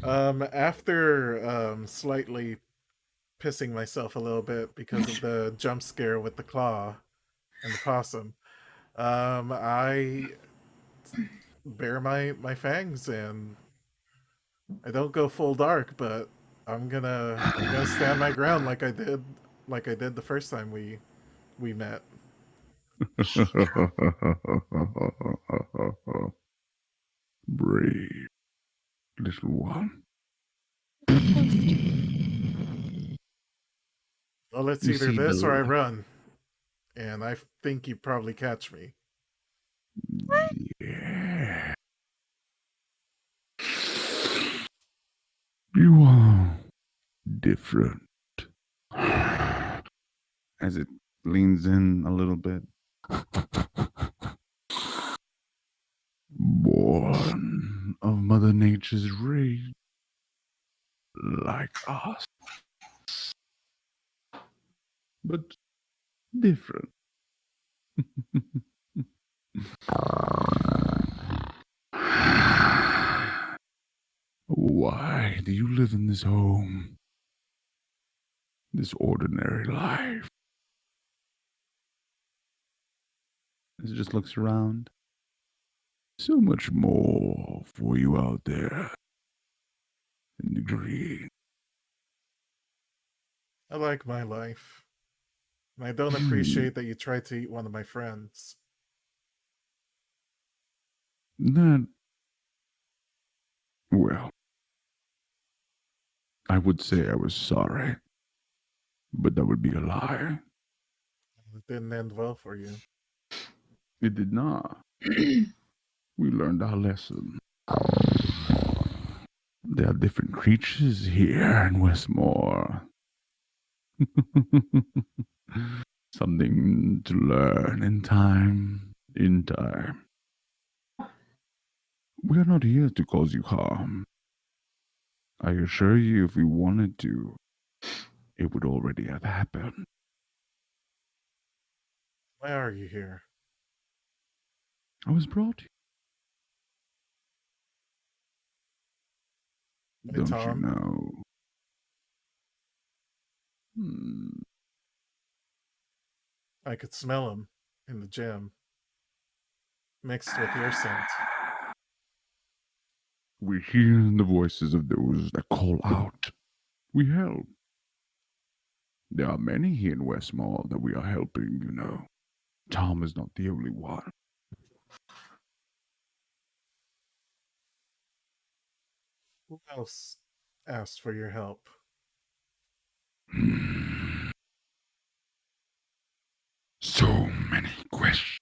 After slightly pissing myself a little bit because of the jump scare with the claw and the possum, I bare my fangs and I don't go full dark, but I'm gonna stand my ground like I did the first time we met. Brave little one. Well, it's You either see this or I the run, and I think you'd probably catch me. yeah. You are different. As it leans in a little bit. Born of Mother Nature's rage, like us, but different. Why do you live in this home? This ordinary life? As it just looks around. So much more for you out there in the green. I like my life. And I don't appreciate that you tried to eat one of my friends. That, well, I would say I was sorry, but that would be a lie. It didn't end well for you. It did not. We learned our lesson. There are different creatures here in Westmore. Something to learn in time. In time. We are not here to cause you harm. I assure you, if we wanted to, it would already have happened. Why are you here? I was brought here. By Don't you Tom? know? Hmm. I could smell him in the gym. Mixed with your scent. We hear the voices of those that call out. We help. There are many here in Westmore that we are helping, you know. Tom is not the only one. Who else asked for your help? So many questions.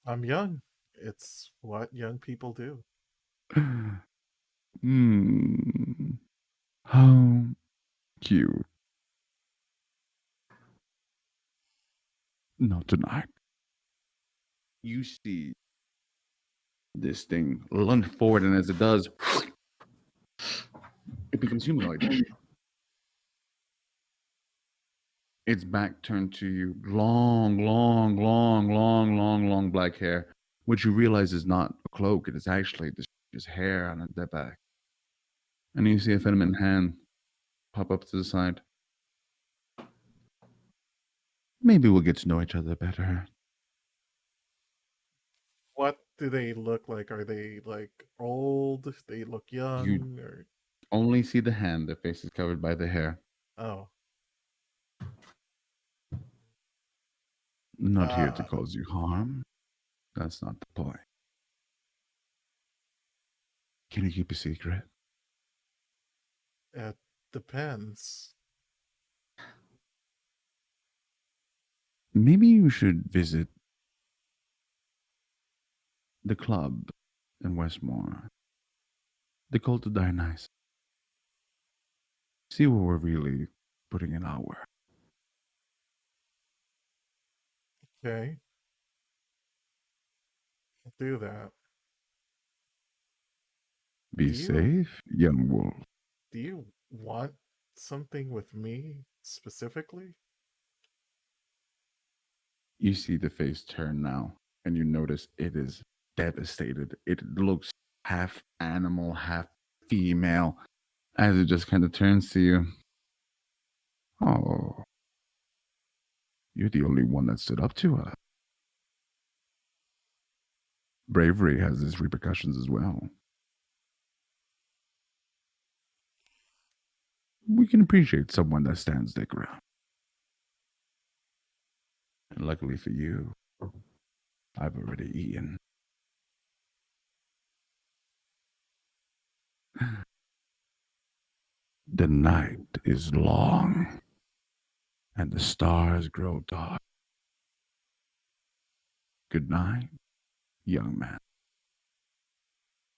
I'm young. It's what young people do. Hmm. How cute. Not tonight. You see this thing lunge forward, and as it does, it becomes humanoid. Its back turned to you. Long black hair, which you realize is not a cloak. It is actually just hair on their back. And you see a feminine hand pop up to the side. Maybe we'll get to know each other better. What do they look like? Are they like old? They look young or Only see the hand. The face is covered by the hair. oh. Not here to cause you harm. That's not the point. Can you keep a secret? It depends. maybe you should visit the club in Westmore, the Cult of Dionysus. See what we're really putting in our work. Okay. I'll do that. Be Do you- safe, young wolf. Do you want something with me specifically? You see the face turn now, and you notice it is devastated. It looks half animal, half female, as it just kind of turns to you. Oh, you're the only one that stood up to her. Bravery has its repercussions as well. We can appreciate someone that stands their ground. And luckily for you, I've already eaten. The night is long, and the stars grow dark. Good night, young man.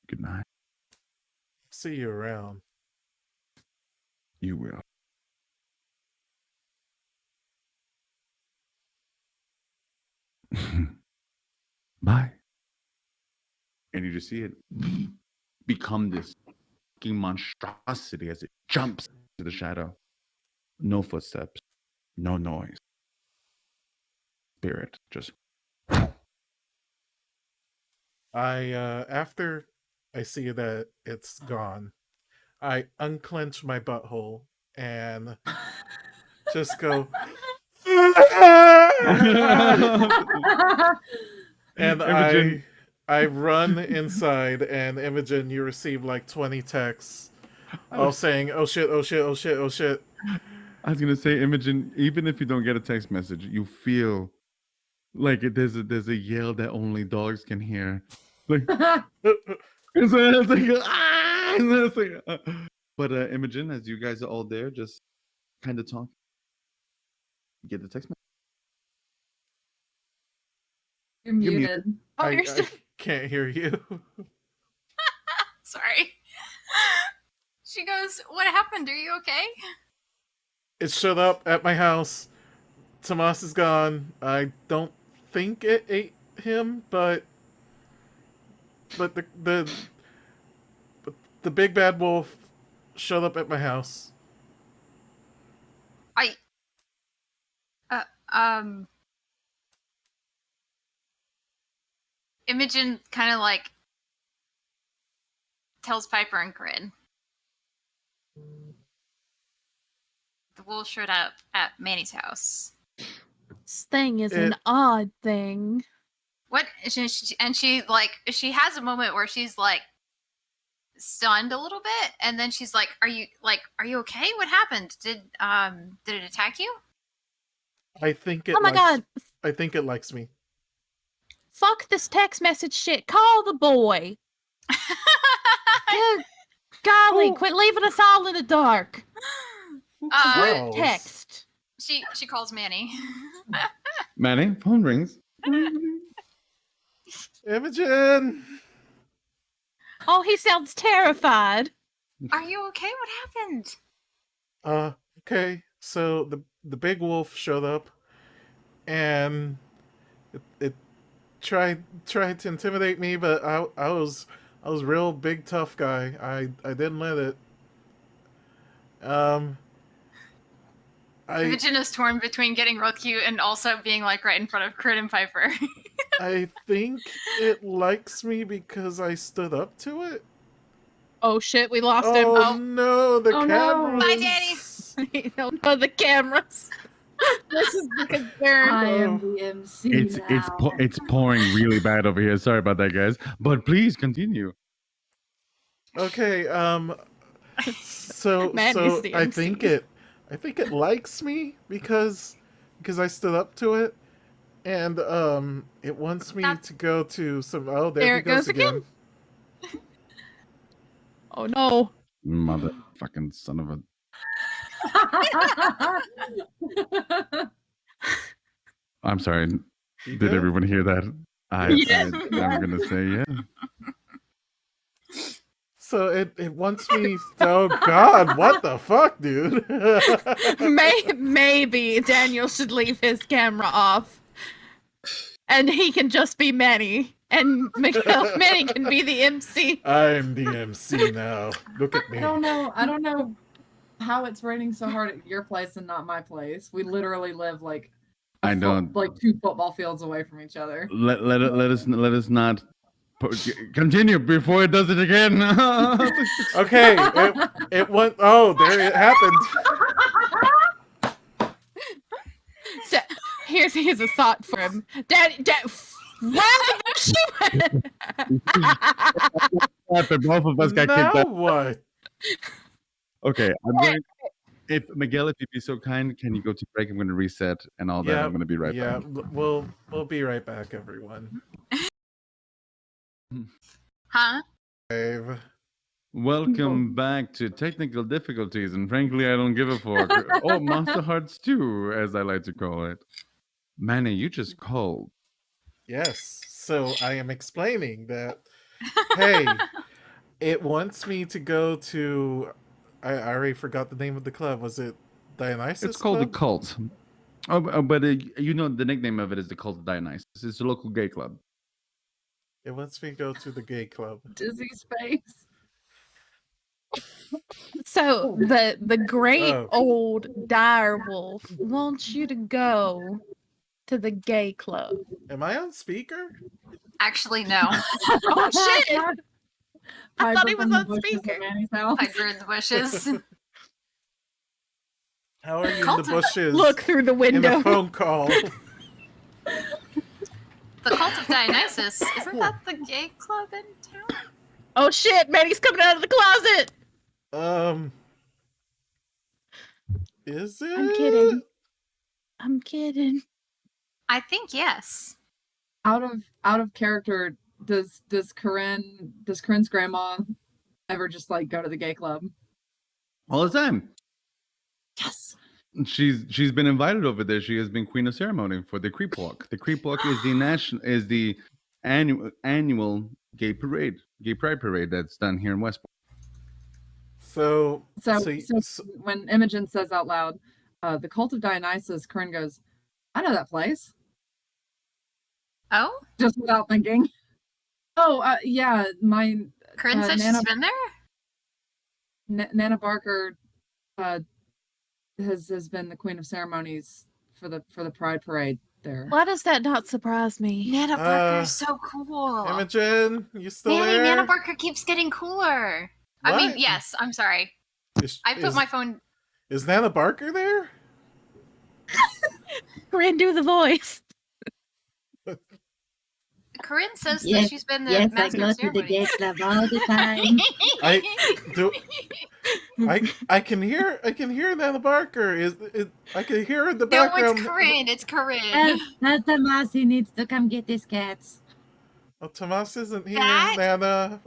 Good night. See you around. You will. Bye. And you just see it become this fucking monstrosity as it jumps into the shadow. No footsteps, no noise. Spirit just. After I see that it's gone, I unclench my butthole and just go and Imogen. I run inside, and Imogen, you receive like 20 texts all saying, "Oh shit, oh shit, oh shit, oh shit." I was gonna say, Imogen, even if you don't get a text message, you feel like there's a yell that only dogs can hear. Like, it's like, ah! It's like, but Imogen, as you guys are all there, just kind of talk. You get the text message. You're You're muted. Oh, I you're can't hear you. Sorry. She goes, "What happened? Are you okay?" It showed up at my house. Tomas is gone. I don't think it ate him, but the but the big bad wolf showed up at my house. I um Imogen kind of like tells Piper and Corinne. The wolf showed up at Manny's house. This thing is It- an odd thing. What? And she like she has a moment where she's like stunned a little bit, and then she's like, are you okay? What happened? Did it attack you?" I think it. Oh my god! I think it likes me. Fuck this text message shit. Call the boy. Good golly, Oh. quit leaving us all in the dark. Gross. Text. She calls Manny. Manny, phone rings. Imogen. Oh, he sounds terrified. Are you okay? What happened? Okay. So the big wolf showed up, and it tried to intimidate me, but I was real big tough guy. I didn't let it. I Imogen is torn between getting real cute and also being like right in front of Crit and Piper. I think it likes me because I stood up to it. Oh shit, we lost him. Oh, Oh. no, the Oh, no. cameras. Bye, Daddy. You don't know the cameras. This is the concern. I Oh. am the MC It's now. it's pouring really bad over here. Sorry about that, guys. But please continue. Okay, so Man, so he's the I MC. think it likes me because I stood up to it, and it wants me That's- to go to some. Oh, there There he it goes again. Oh no. Motherfucking son of a. I'm sorry. You Did good? everyone hear that? I'm gonna say yeah. So it wants me. Oh God! What the fuck, dude? Maybe Daniel should leave his camera off, and he can just be Manny, and Manny can be the MC. I'm the MC now. Look at me. I don't know how it's raining so hard at your place and not my place. We literally live like I don't. like 2 football fields away from each other. Let us not continue before it does it again. Okay, it went. Oh, there it happened. Here's a thought for him. Dad, wow, there she went. Both of us got kicked Now out. what? Okay, I'm going. If Miguel, if you'd be so kind, can you go to break? I'm going to reset and all that. Yeah, I'm going to be right yeah, back. we'll be right back, everyone. Huh? Dave. Welcome back to technical difficulties, and frankly, I don't give a fuck. Oh, Monsterhearts 2, as I like to call it. Manny, you just called. Yes. So I am explaining that. Hey, it wants me to go to. I already forgot the name of the club. Was it Dionysus? It's called the Club? Cult. But you know the nickname of it is the Cult of Dionysus. It's a local gay club. It wants me to go to the gay club. Dizzy's face. So the great Oh. old dire wolf wants you to go to the gay club. Am I on speaker? Actually, no. Oh shit! I thought he was Piper from the on bushes speaker. at Manny's house. Piper in the bushes. How are you in Cult the of- bushes? Look through the in window. a phone call. The Cult of Dionysus. Isn't that the gay club in town? Oh shit! Manny's coming out of the closet. Is it? I'm kidding. I'm kidding. I think yes. Out of character, does Corinne's grandma ever just like go to the gay club? All the time. Yes. She's been invited over there. She has been queen of ceremony for the Creep Walk. The Creep Walk is the annual gay pride parade that's done here in Westmore. So So when Imogen says out loud, the Cult of Dionysus, Corinne goes, I know that place. Oh? Just without thinking. Oh, yeah, my Corinne said Nana- she's been there? Nana Barker has been the queen of ceremonies for the pride parade there. Why does that not surprise me? Nana Barker is so cool. Imogen, you still Manny, there? Nana Barker keeps getting cooler. I mean, What? yes, I'm sorry. I put my phone... Is Nana Barker there? Corinne, do the voice. Corinne says that Yes, she's been the Yes, I master go of to the gay ceremonies. club all the time. I can hear Nana Barker. I can hear her in the No, background. it's Corinne. It's Corinne. Tell Tomas he needs to come get his cats. Oh, Tomas isn't here, That- Nana.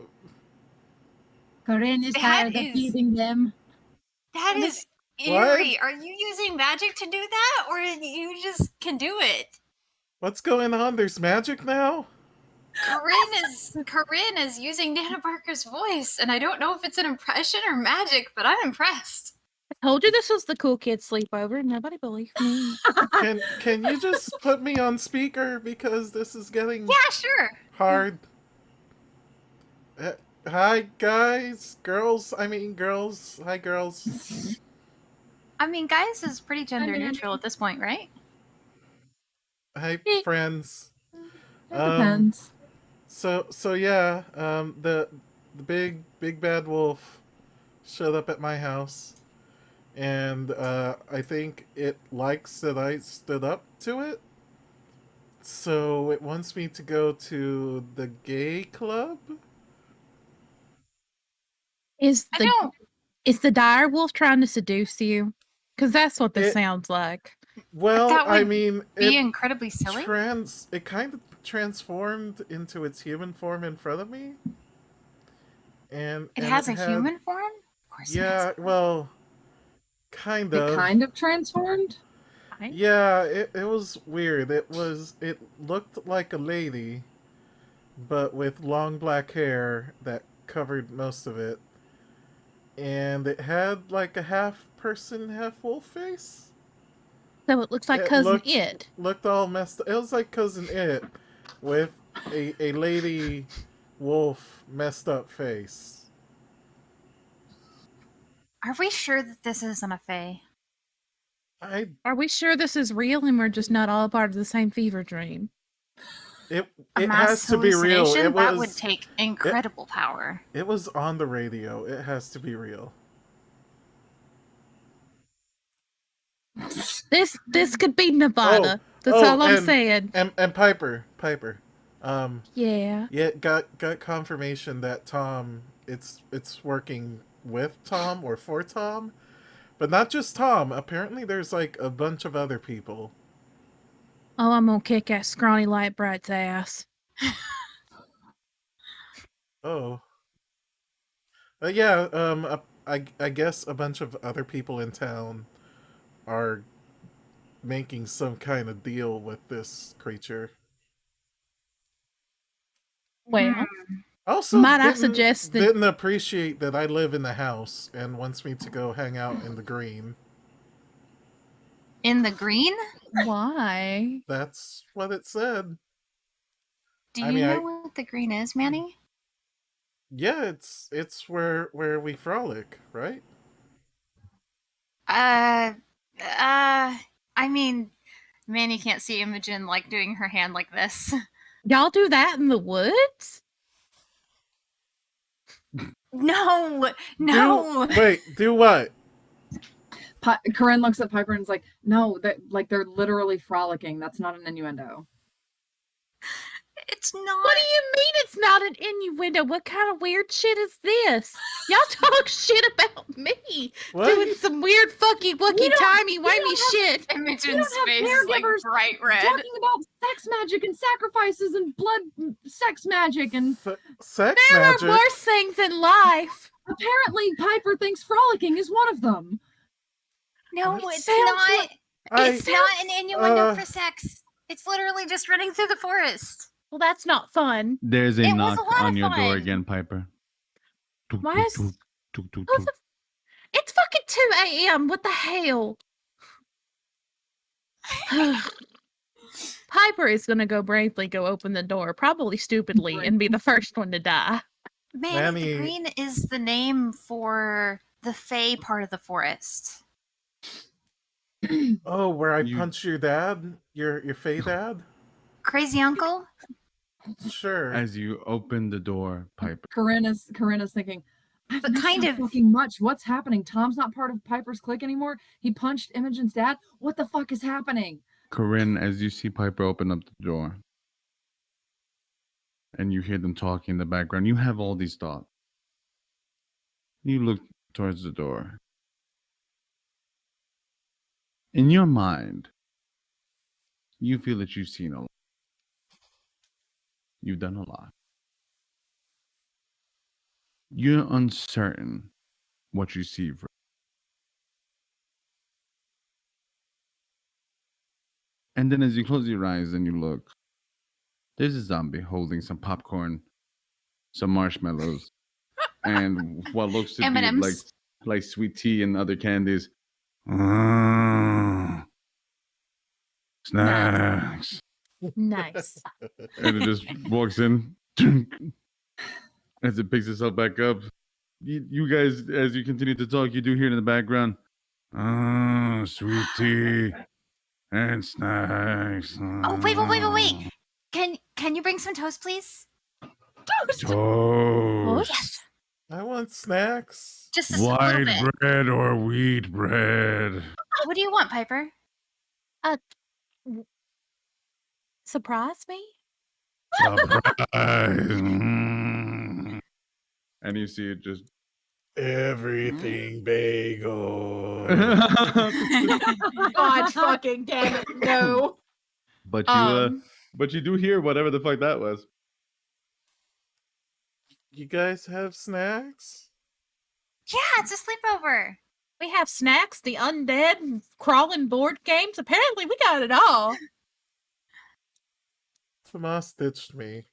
Corinne is That tired of is- feeding them. That is What? eerie. Are you using magic to do that, or you just can do it? What's going on? There's magic now? Corinne is using Nana Barker's voice, and I don't know if it's an impression or magic, but I'm impressed. I told you this was the cool kid sleepover. Nobody believed me. Can you just put me on speaker because this is getting Yeah, sure. hard? Hi guys, girls. I mean girls. Hi girls. I mean, guys is pretty gender neutral at this point, right? Hi friends. It depends. So yeah, the big bad wolf showed up at my house, and I think it likes that I stood up to it. So it wants me to go to the gay club. Is I don't. the dire wolf trying to seduce you? Because that's what this It- sounds like. Well, That I would mean, Be incredibly silly. it kind of transformed into its human form in front of me. And It and has a had- human form? Of course it Yeah, has. well, kind It of. kind of transformed. Fine. Yeah, it was weird. It looked like a lady, but with long black hair that covered most of it. And it had like a half person, half wolf face. So it looks like It Cousin It. looked all messed up. It was like Cousin It with a lady wolf messed up face. Are we sure that this isn't a fae? Are we sure this is real and we're just not all part of the same fever dream? A It mass has to be real. hallucination? It That would was take incredible power. it was on the radio. It has to be real. This could be Nevada. That's all I'm saying. And Piper. Yeah. Yeah, got confirmation that Tom it's working with Tom or for Tom. But not just Tom. Apparently there's like a bunch of other people. Oh, I'm gonna kick that scrawny light bright's ass. Oh. Yeah, I guess a bunch of other people in town are making some kind of deal with this creature. Well, Also, might I suggest that didn't appreciate that I live in the house and wants me to go hang out in the green. In the green? why? That's what it said. Do I you mean, know what the green is, Manny? Yeah, it's where we frolic, right? I mean, Manny can't see Imogen like doing her hand like this. Y'all do that in the woods? No, Do what? Corinne looks at Piper and is like, "No, that like they're literally frolicking. That's not an innuendo." It's not. What do you mean it's not an innuendo? What kind of weird shit is this? Y'all talk shit about me What? doing some weird fucky wucky timey wimey shit. Imogen's face is like bright red. Talking about sex magic and sacrifices and blood sex magic and Sex There magic. are worse things in life. apparently Piper thinks frolicking is one of them. No, It it's sounds not. like- It's not an innuendo for sex. It's literally just running through the forest. Well, that's not fun. There's a It was knock a lot on of your door fun. again, Piper. Toot, Why toot, is- toot, toot, toot, What's toot. It's fucking 2 a.m. What the hell? Piper is gonna go bravely go open the door, probably stupidly, and be the first one to die. Manny, Manny- the green is the name for the Fey part of the forest. Oh, where I You- punch your dad? Your Faye dad? Crazy uncle? Sure. As you open the door, Piper. Corinne is thinking, I've But missed kind so of- fucking much. What's happening? Tom's not part of Piper's clique anymore. He punched Imogen's dad. What the fuck is happening? Corinne, as you see Piper open up the door, and you hear them talking in the background, you have all these thoughts. You look towards the door. In your mind, you feel that you've seen a lot. You've done a lot. You're uncertain what you see. And then as you close your eyes and you look, there's a zombie holding some popcorn, some marshmallows, and what looks to be M&Ms. like sweet tea and other candies. Snacks. Nice. And it just walks in as it picks itself back up. You guys, as you continue to talk, you do hear in the background, sweet tea and snacks. Oh, wait. Can you bring some toast, please? Toast. Oh, yes. I want snacks. Just a little White bit. bread or wheat bread? What do you want, Piper? Surprise me? Surprise. Mm. And you see it just. Everything bagel. God fucking damn it, no. But you do hear whatever the fuck that was. You guys have snacks? Yeah, it's a sleepover. We have snacks, the undead, crawling board games. Apparently, we got it all. Tomas ditched me.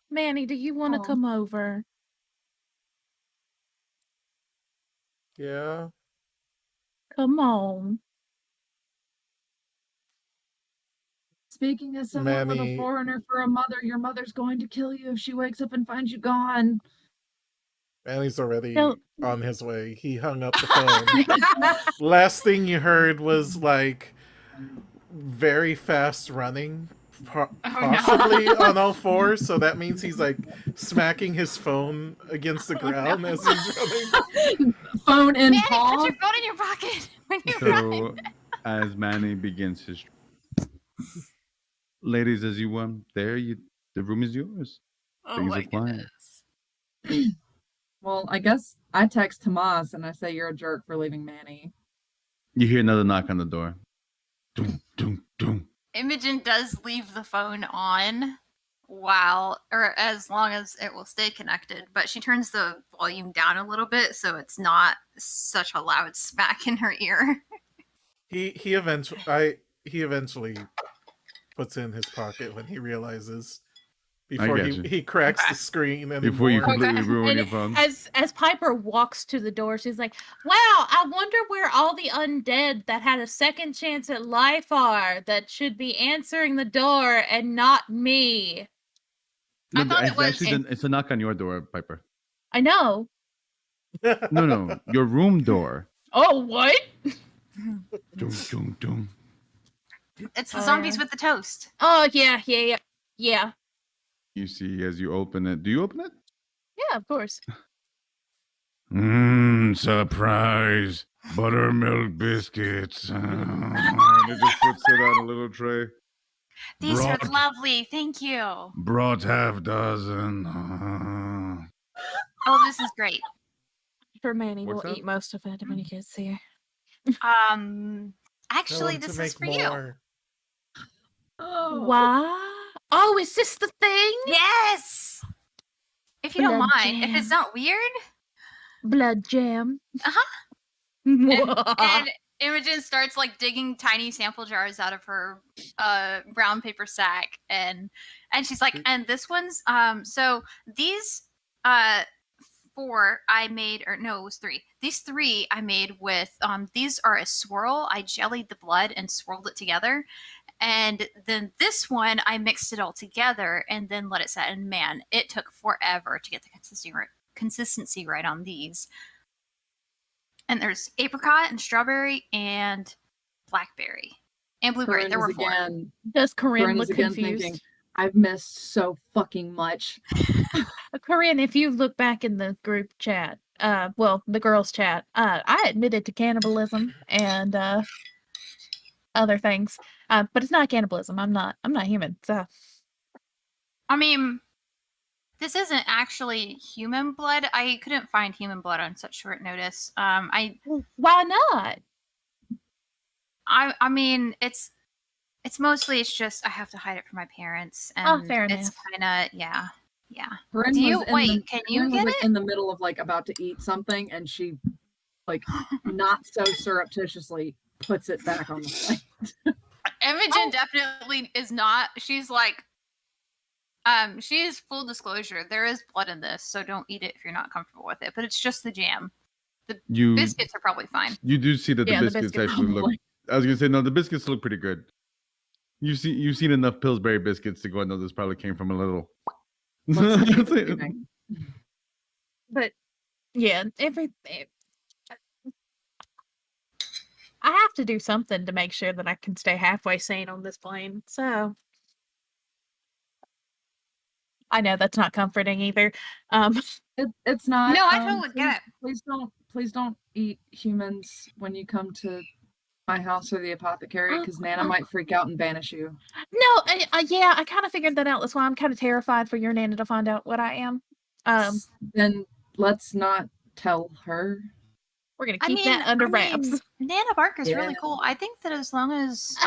Manny, do you want to Aw. come over? Yeah. Come on. Speaking as someone with a Manny- foreigner for a mother, your mother's going to kill you if she wakes up and finds you gone. Manny's already No. on his way. He hung up the phone. Last thing you heard was like very fast running, possibly on all fours. So that means he's like smacking his phone against the ground as he's running. Phone in Manny, paw. put your phone in your pocket when you run. So, as Manny begins his, ladies, as you there, the room is yours. Oh Things my are quiet. goodness. Well, I guess I text Tomas and I say you're a jerk for leaving Manny. You hear another knock on the door. Doom, doom, doom. Imogen does leave the phone on or as long as it will stay connected, but she turns the volume down a little bit so it's not such a loud smack in her ear. He eventually puts it in his pocket when he realizes before get you. he cracks the screen anymore. Before you completely Okay. ruin And your phone. as Piper walks to the door, she's like, "Wow, I wonder where all the undead that had a second chance at life are that should be answering the door and not me." I thought it was- It's a knock on your door, Piper. I know. No, your room door. Oh, what? Doom, doom, doom. It's the zombies with the toast. Oh, yeah. You see as you open it. Do you open it? Yeah, of course. Surprise. Buttermilk biscuits. It just puts it on a little tray. These are lovely. Thank you. Brought half dozen. Oh, this is great. For Manny, What's we'll up? eat most of it when he gets here. Actually, this is for you. Oh. Wow. Oh, is this the thing? Yes. If you don't Blood mind, if it's jam. not weird. Blood jam. Uh-huh. And Imogen starts like digging tiny sample jars out of her brown paper sack, and she's like, and this one's so these 4 I made, or no, it was 3. These 3 I made with these are a swirl. I jellied the blood and swirled it together. And then this one, I mixed it all together and then let it set. And man, it took forever to get the consistency right on these. And there's apricot and strawberry and blackberry and blueberry. There were 4. Does Corinne Corinne look is again confused? thinking, I've missed so fucking much. Corinne, if you look back in the group chat, well, the girls' chat, I admitted to cannibalism and other things, but it's not cannibalism. I'm not human. So, I mean, this isn't actually human blood. I couldn't find human blood on such short notice. why not? I mean, it's mostly it's just I have to hide it from my parents, and fair it's enough. kind of yeah. Corinne Do you was in wait? the- Can you Corinne was, get like, it? in the middle of like about to eat something, and she like not so surreptitiously puts it back on the plate. Imogen definitely is not. She's like, she is full disclosure. There is blood in this, so don't eat it if you're not comfortable with it. But it's just the jam. The biscuits are probably fine. You do see that Yeah, the the biscuits biscuits actually look. probably- I was gonna say no. The biscuits look pretty good. You've seen enough Pillsbury biscuits to go and know this probably came from a little. But yeah, I have to do something to make sure that I can stay halfway sane on this plane. So I know that's not comforting either. It's not. No, I totally get it. Please don't eat humans when you come to my house or the apothecary, because Nana might freak out and banish you. No, yeah, I kind of figured that out. That's why I'm kind of terrified for your Nana to find out what I am. Then let's not tell her. We're gonna keep that under wraps. Nana Barker's really Yeah. cool. I think that as long as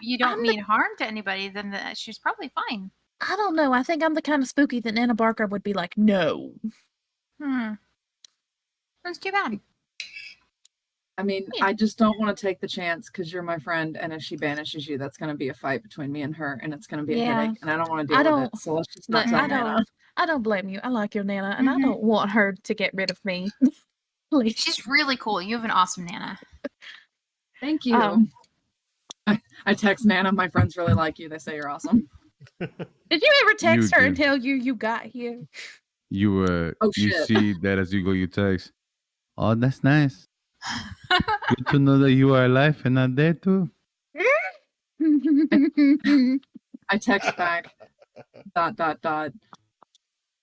you don't I'm mean harm to anybody, then she's probably fine. I don't know. I think I'm the kind of spooky that Nana Barker would be like, no. That's too bad. I mean, Yeah. I just don't want to take the chance because you're my friend, and if she banishes you, that's going to be a fight between me and her, and it's going to be a Yeah. headache, and I don't want to I deal with don't- it. So let's just not Look, tell I Nana. don't blame you. I like your Nana, and I Mhm. don't want her to get rid of me. Please. She's really cool. You have an awesome Nana. Thank you. Um, I text Nana. My friends really like you. They say you're awesome. Did you ever text You her and did. tell you got here? You Oh, you shit. see that as you go, you text. Oh, that's nice. Good to know that you are alive and not dead too. I text back. ...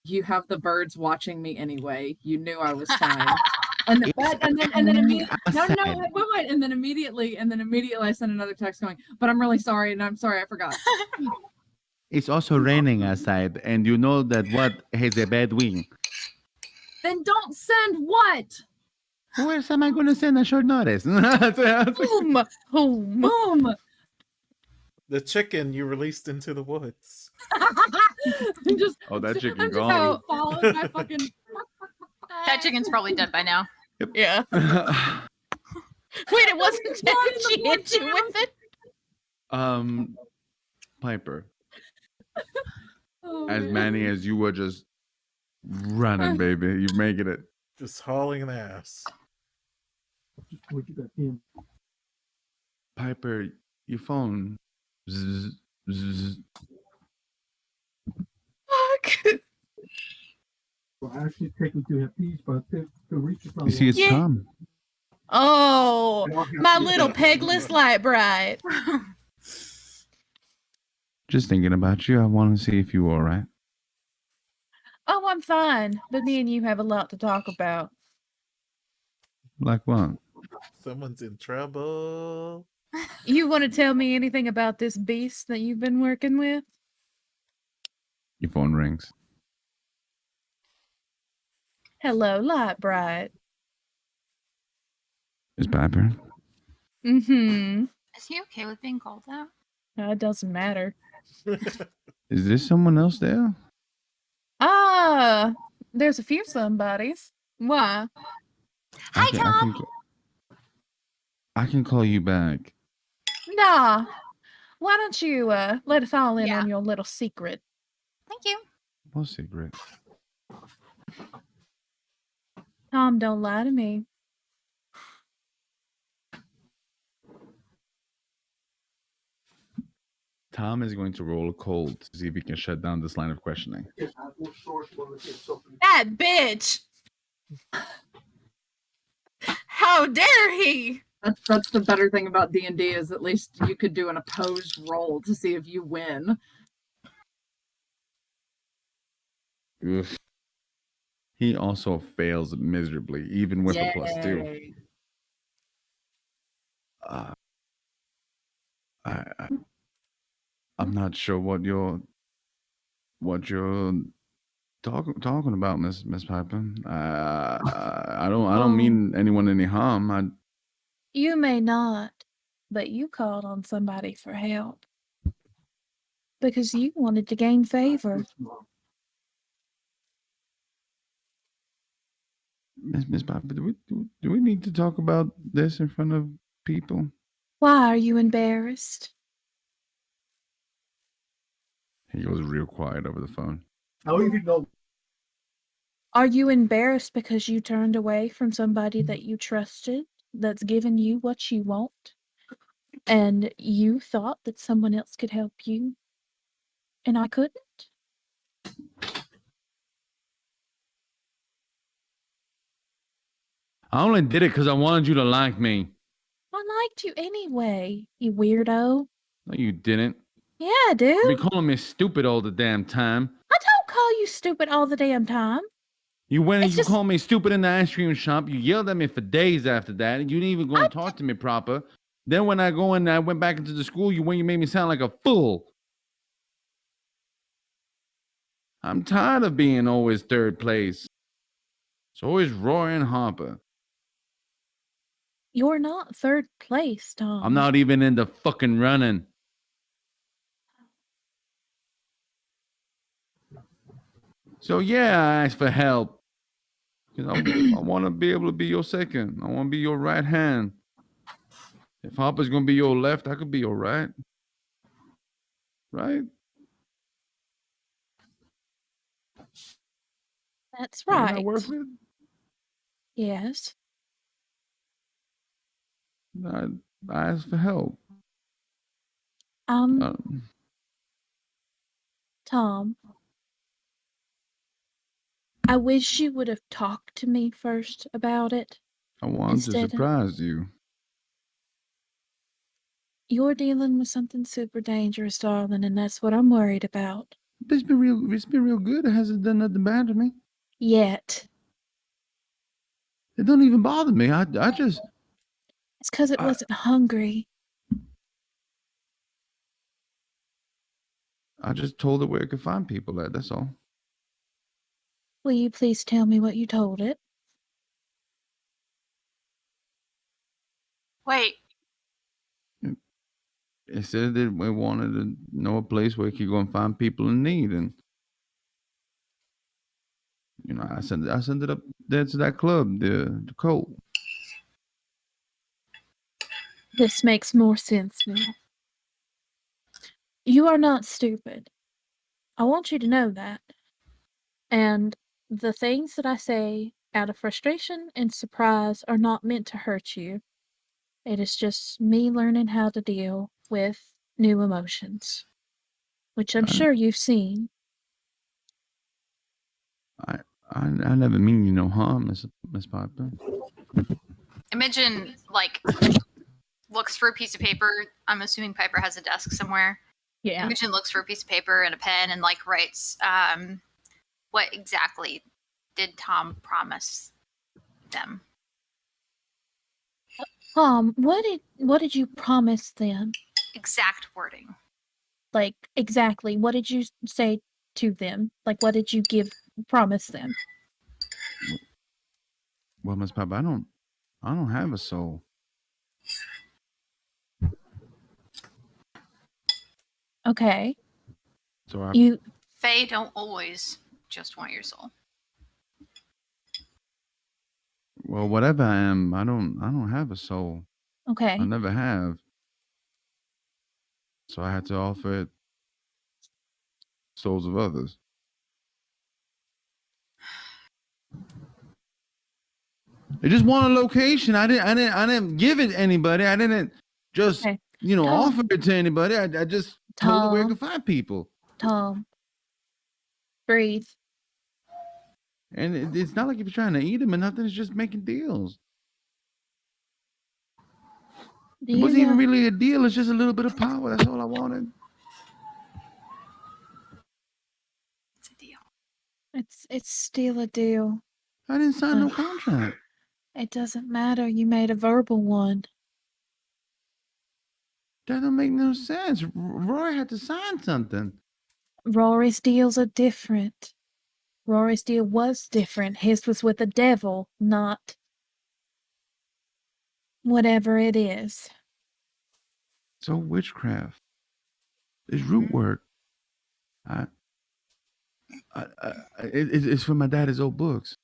You have the birds watching me anyway. You knew I was fine. And then immediately no, wait, and then immediately I sent another text going, but I'm really sorry, and I'm sorry I forgot. It's also raining outside, and you know that what has a bad wind. Then don't send what? Who else am I going to send a short notice? Boom. Boom. The chicken you released into the woods. I'm just, Oh, that chicken I'm just gone. followed by fucking. That chicken's probably dead by now. Yeah. Wait, it wasn't dead when she hit you with it? Piper, Oh, as man. many as you were just running, baby, you're making it. Just hauling the ass. Just what you got him. Piper, your phone. Zzz, zzz. Fuck. Well, actually, technically have peace, but the reach is not. You see, it's Yeah. Tom. Oh, my little pegless light bright. Just thinking about you. I want to see if you're all right. Oh, I'm fine. But me and you have a lot to talk about. Like what? Someone's in trouble. You want to tell me anything about this beast that you've been working with? Your phone rings. Hello, light bright. It's Piper. Mm-hmm. Is he okay with being called that? It doesn't matter. Is there someone else there? Ah, there's a few somebodies. Why? Hi, Tom. I can call you back. Nah. Why don't you let us all in Yeah. on your little secret? Thank you. What secret? Tom, don't lie to me. Tom is going to roll a cold to see if he can shut down this line of questioning. That bitch! How dare he? That's the better thing about D&D is at least you could do an opposed roll to see if you win. Ugh. He also fails miserably, even with a +2. Yay. I'm not sure what you're talking about, Miss Piper. I don't mean anyone any harm. You may not, but you called on somebody for help. Because you wanted to gain favor. Miss Piper, do we need to talk about this in front of people? Why are you embarrassed? He goes real quiet over the phone. I don't even know. Are you embarrassed because you turned away from somebody that you trusted, that's given you what you want, and you thought that someone else could help you, and I couldn't? I only did it because I wanted you to like me. I liked you anyway, you weirdo. No, you didn't. Yeah, I do. You've been calling me stupid all the damn time. I don't call you stupid all the damn time. You went and It's you just- called me stupid in the ice cream shop. You yelled at me for days after that. And you didn't even go and talk to me proper. Then when I went back into the school, you made me sound like a fool. I'm tired of being always third place. It's always Roy and Harper. You're not third place, Tom. I'm not even in the fucking running. So yeah, I asked for help. 'Cause I want to be able to be your second. I want to be your right hand. If Harper's gonna be your left, I could be your right. Right? That's Ain't that right. worth it? Yes. I, I asked for help. Um, Uh, Tom, I wish you would have talked to me first about it. I wanted to Instead of- surprise you. You're dealing with something super dangerous, darling, and that's what I'm worried about. It's been real good. It hasn't done nothing bad to me. Yet. It don't even bother me. I just It's because it I- wasn't hungry. told it where it could find people at. That's all. Will you please tell me what you told it? Wait, It said that we wanted to know a place where it could go and find people in need, and I sent it up there to that club, the Cult. This makes more sense now. You are not stupid. I want you to know that. And the things that I say out of frustration and surprise are not meant to hurt you. It is just me learning how to deal with new emotions, which I'm I, sure you've seen. I never mean you no harm, Miss Piper. Imogen looks for a piece of paper. I'm assuming Piper has a desk somewhere. Yeah. Imogen looks for a piece of paper and a pen and writes, what exactly did Tom promise them? What did you promise them? Exact wording. Like, exactly, what did you say to them? Like, what did you promise them? Well, Miss Piper, I don't have a soul. Okay. So Faye don't always just want your soul. well, whatever I am, I don't have a soul. Okay. I never have. So I had to offer it souls of others. They just want a location. I didn't give it to anybody. I didn't just Okay. offer it to anybody. I just told her where I could find people. Tom. Breathe. And it's not like if you're trying to eat them or nothing. It's just making deals. It wasn't even really a deal. It's just a little bit of power. That's all I wanted. It's a deal. It's still a deal. I didn't sign no contract. It doesn't matter. You made a verbal one. That don't make no sense. Roy had to sign something. Rory's deals are different. Rory's deal was different. His was with the devil, not whatever it is. So witchcraft is root work. It's from my daddy's old books.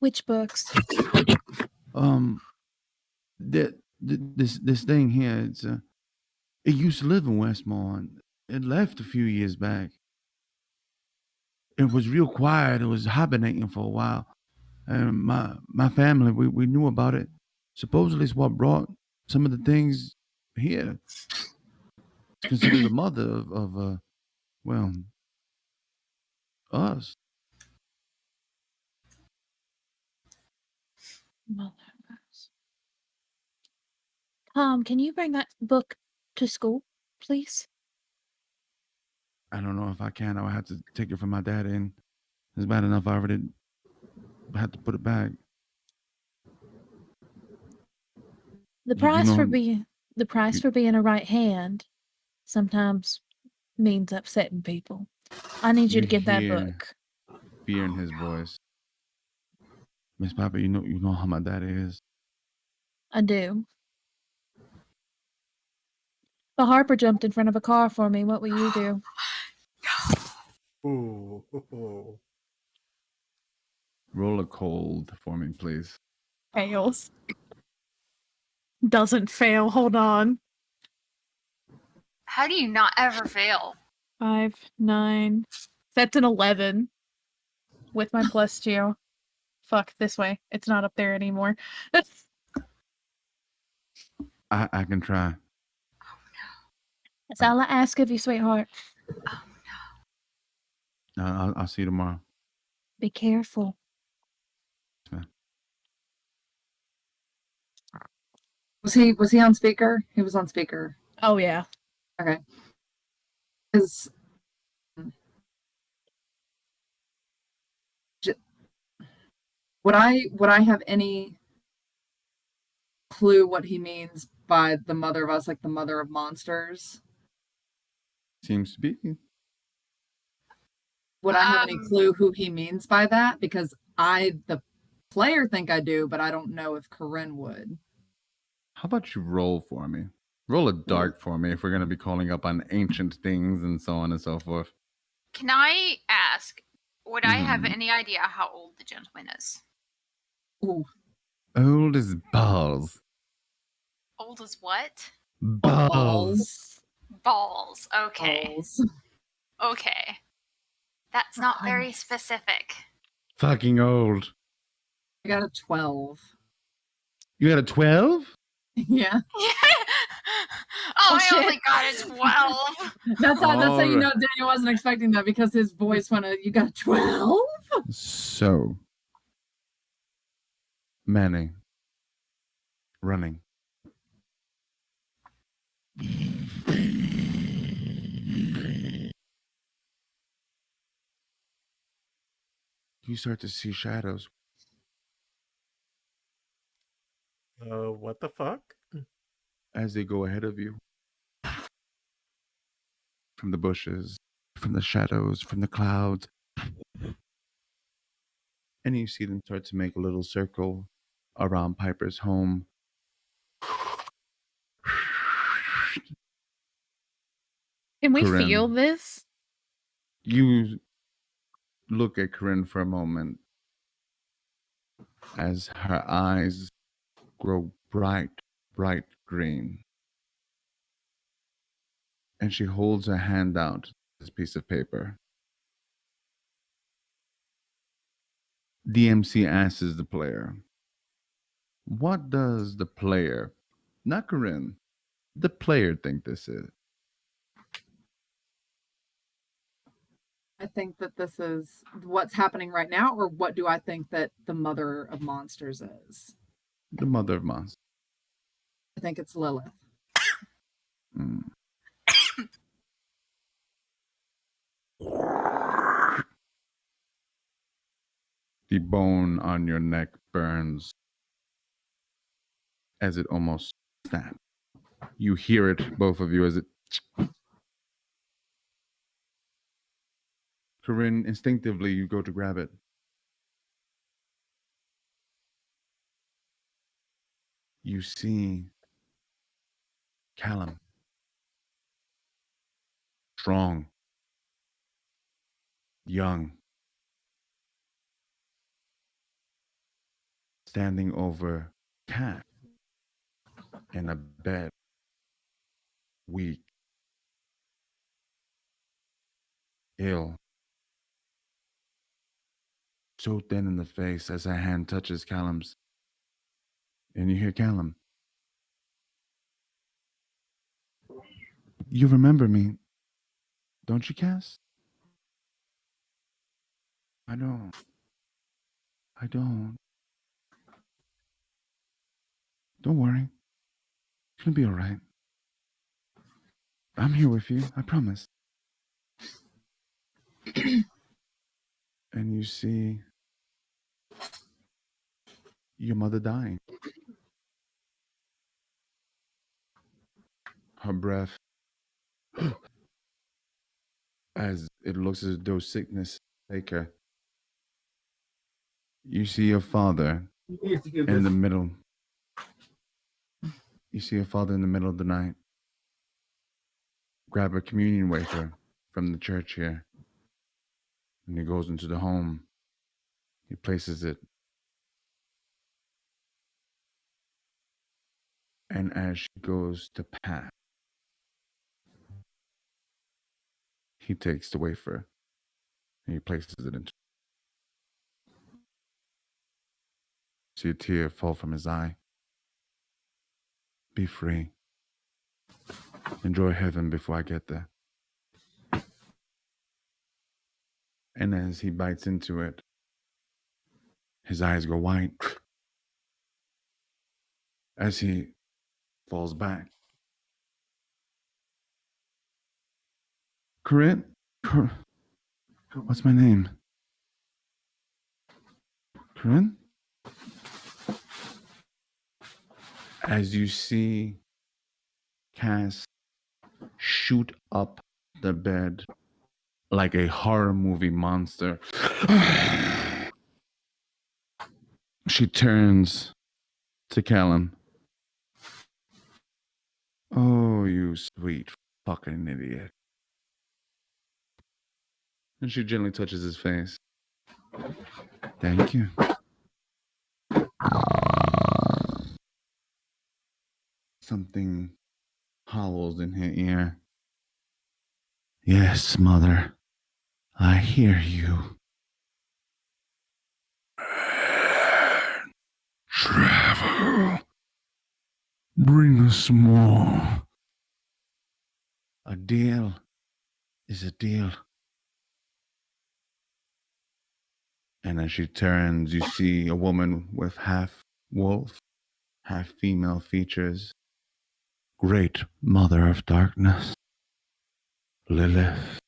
Which books? This thing here. It used to live in Westmore. And it left a few years back. It was real quiet. It was hibernating for a while. And my family, we knew about it. Supposedly, it's what brought some of the things here. It's considered the mother of us. Tom, can you bring that book to school, please? I don't know if I can. I would have to take it from my dad, and it's bad enough I already had to put it back. The price for being a right hand sometimes means upsetting people. I need you to get that book. Fear in his voice. Miss Papa, you know how my dad is. I do. If Harper jumped in front of a car for me, what will you do? Ooh. Ooh. Roll a cold for me, please. Fails. Doesn't fail. Hold on. How do you not ever fail? 5, 9. That's an 11 with my +2. Fuck, this way. It's not up there anymore. I can try. That's all I ask of you, sweetheart. I'll see you tomorrow. Be careful. Yes, ma'am. Was he on speaker? He was on speaker. Oh, yeah. Okay. Is would I have any clue what he means by the mother of us, like the mother of monsters? Seems to be. Would I have any clue who he means by that? Because I, the player, think I do, but I don't know if Corinne would. How about you roll for me? Roll a dark for me if we're going to be calling up on ancient things and so on and so forth. Can I ask, would I have Mhm. any idea how old the gentleman is? Ooh, Old as balls. Old as what? Balls. Balls. Okay. balls. Okay. That's not very specific. Fucking old. I got a 12. You got a 12? Yeah, I shit. only got a 12. that's how you Alright. know Daniel wasn't expecting that because his voice went. You got a 12? So, Manny, running. You start to see shadows What the fuck? as they go ahead of you. From the bushes, from the shadows, from the clouds. And you see them start to make a little circle around Piper's home. Can we Corinne. feel this? You look at Corinne for a moment as her eyes grow bright, bright green. And she holds her hand out to this piece of paper. DMC asks the player, what does the player, not Corinne, the player think this is? I think that this is what's happening right now, or what do I think that the mother of monsters is? The mother of monsters. I think it's Lilith. Mm. The bone on your neck burns as it almost snaps. You hear it, both of you, as it. Corinne, instinctively, you go to grab it. You see Callum. Strong. Young. Standing over Cat in a bed. Weak. Ill. So thin in the face as her hand touches Callum's. And you hear Callum. You remember me, don't you, Cass? I don't. I don't. Don't worry. It's gonna be all right. I'm here with you, I promise. And you see your mother dying. Her breath, as it looks as though sickness take her. You see your father You have to give in this. the middle. You see your father in the middle of the night. Grab a communion wafer from the church here. And he goes into the home. He places it. And as she goes to pass, he takes the wafer and he places it into. See a tear fall from his eye. Be free. Enjoy heaven before I get there. And as he bites into it, his eyes go white. As he falls back. Corinne? What's my name? Corinne? As you see Cass shoot up the bed like a horror movie monster, she turns to Callum. Oh, you sweet fucking idiot. And she gently touches his face. Thank you. Something howls in her ear. Yes, mother. I hear you. Travel. Bring us more. A deal is a deal. And as she turns, you see a woman with half wolf, half female features. Great mother of darkness, Lilith.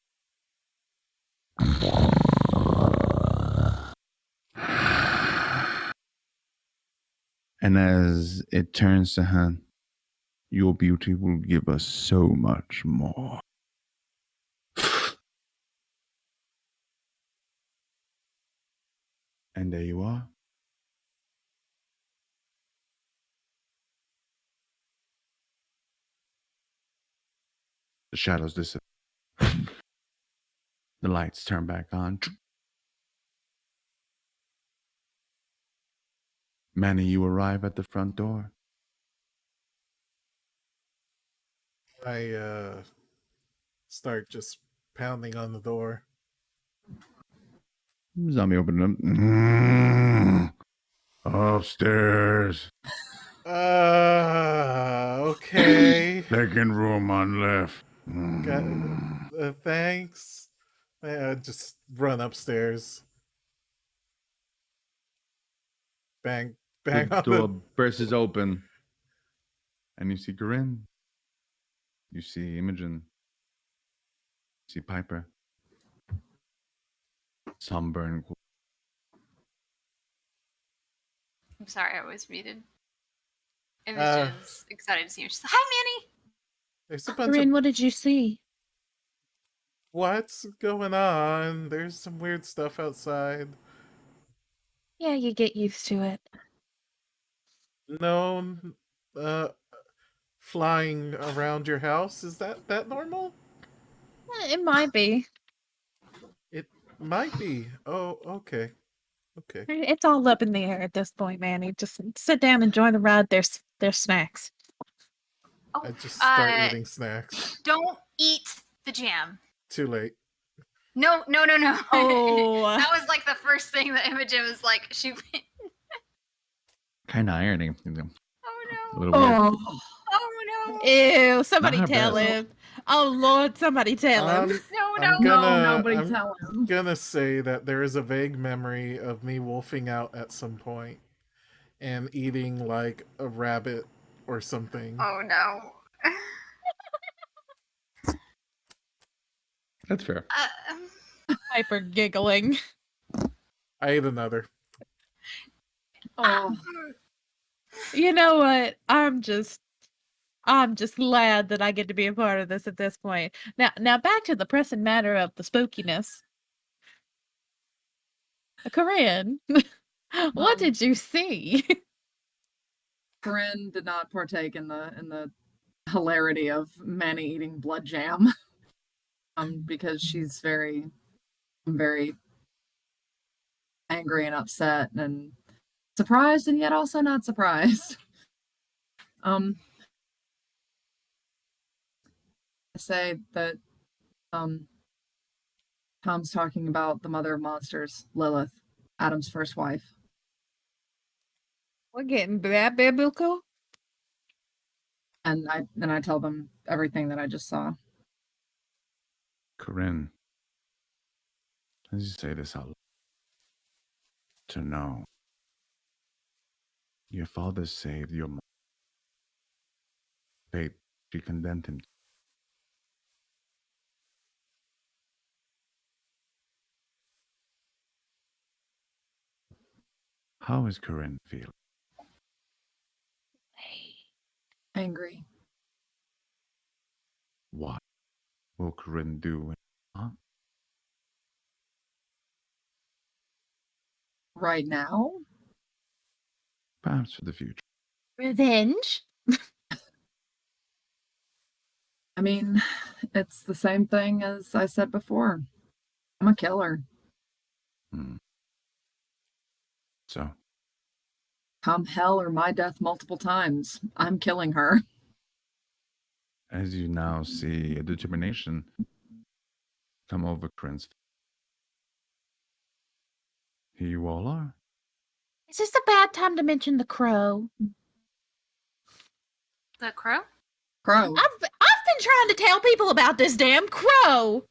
And as it turns to her, your beauty will give us so much more. And there you are. The shadows disappear. The lights turn back on. Manny, you arrive at the front door. I start just pounding on the door. Zombie opened up. Upstairs. Okay. Second room on left. Thanks. Just run upstairs. Bang, bang The on door the. bursts open. And you see Corinne. You see Imogen. You see Piper. Sunburn. I'm sorry, I was muted. Imogen's excited to see you. She's like, "Hi, Manny." There's a bunch Corinne, of. what did you see? What's going on? There's some weird stuff outside. Yeah, you get used to it. No, flying around your house. Is that normal? It might be. It might be. Oh, okay. Okay. It's all up in the air at this point, Manny. Just sit down and enjoy the ride. There's snacks. I just start Oh, eating snacks. don't eat the jam. Too late. No. Oh. That was like the first thing that Imogen was like, she went, Kind of irony. oh A no. little weird. Oh, Oh no. Ew, somebody Not her tell best. him. Oh Lord, somebody tell him. No. nobody I'm tell him. gonna say that there is a vague memory of me wolfing out at some point and eating like a rabbit or something. Oh no. That's fair. Piper giggling. I ate another. Oh, You know what? I'm just glad that I get to be a part of this at this point. Now back to the pressing matter of the spookiness. Corinne, what did you see? Corinne did not partake in the hilarity of Manny eating blood jam. Because she's very angry and upset and surprised and yet also not surprised. I say that Tom's talking about the mother of monsters, Lilith, Adam's first wife. We're getting that biblical. And I tell them everything that I just saw. Corinne, as you say this out loud, to know your father saved your mother. Fate, she condemned him. How is Corinne feeling? Angry. What will Corinne do? Huh? Right now? Perhaps for the future. Revenge? I mean, it's the same thing as I said before. I'm a killer. So, Come hell or my death multiple times. I'm killing her. as you now see a determination come over Corinne's face. Here you all are. Is this a bad time to mention the crow? The crow? Crow. I've been trying to tell people about this damn crow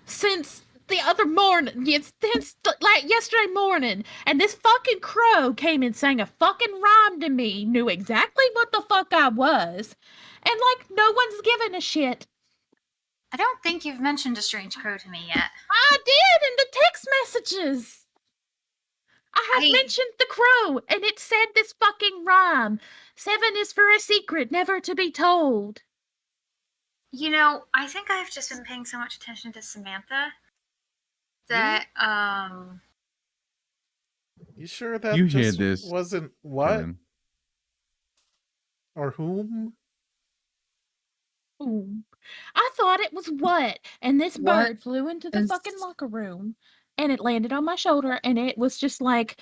since the other morning. Since like yesterday morning, and this fucking crow came and sang a fucking rhyme to me, knew exactly what the fuck I was, and like no one's giving a shit. I don't think you've mentioned a strange crow to me yet. I did in the text messages. I have mentioned the crow, and it said this fucking rhyme. 7 is for a secret, never to be told. You know, I think I've just been paying so much attention to Samantha that, You sure that You just hear this, wasn't what? Corinne? Or whom? Ooh. I thought it was what? And this What bird flew into the is- fucking locker room, and it landed on my shoulder, and it was just like,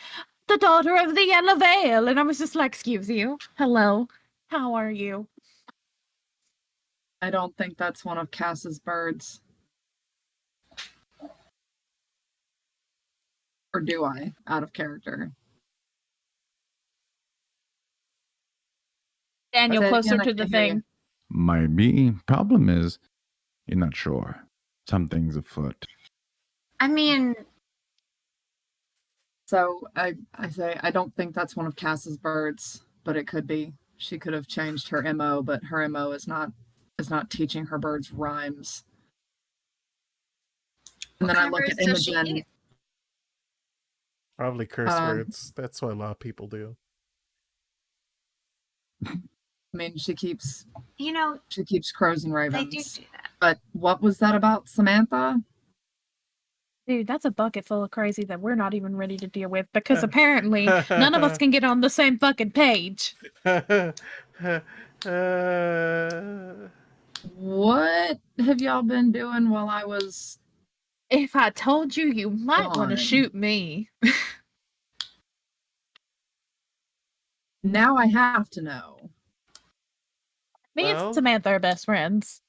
the daughter of the Yellow Veil. And I was just like, excuse you. Hello. How are you? I don't think that's one of Cass's birds. Or do I? Out of character. Daniel, Say it closer again, I to the can't hear you. thing. Might be. Problem is, you're not sure. Something's afoot. I mean, So I say I don't think that's one of Cass's birds, but it could be. She could have changed her MO, but her MO is not teaching her birds rhymes. And what then I kind of look birds at does she Imogen. eat? Probably curse Um, words. That's what a lot of people do. I mean, she keeps You know, crows and they ravens. do that. But what was that about Samantha? Dude, that's a bucket full of crazy that we're not even ready to deal with because apparently none of us can get on the same fucking page. What have y'all been doing while I was If I told you, you might want to gone? shoot me. Now I have to know. Me Well- and Samantha are best friends.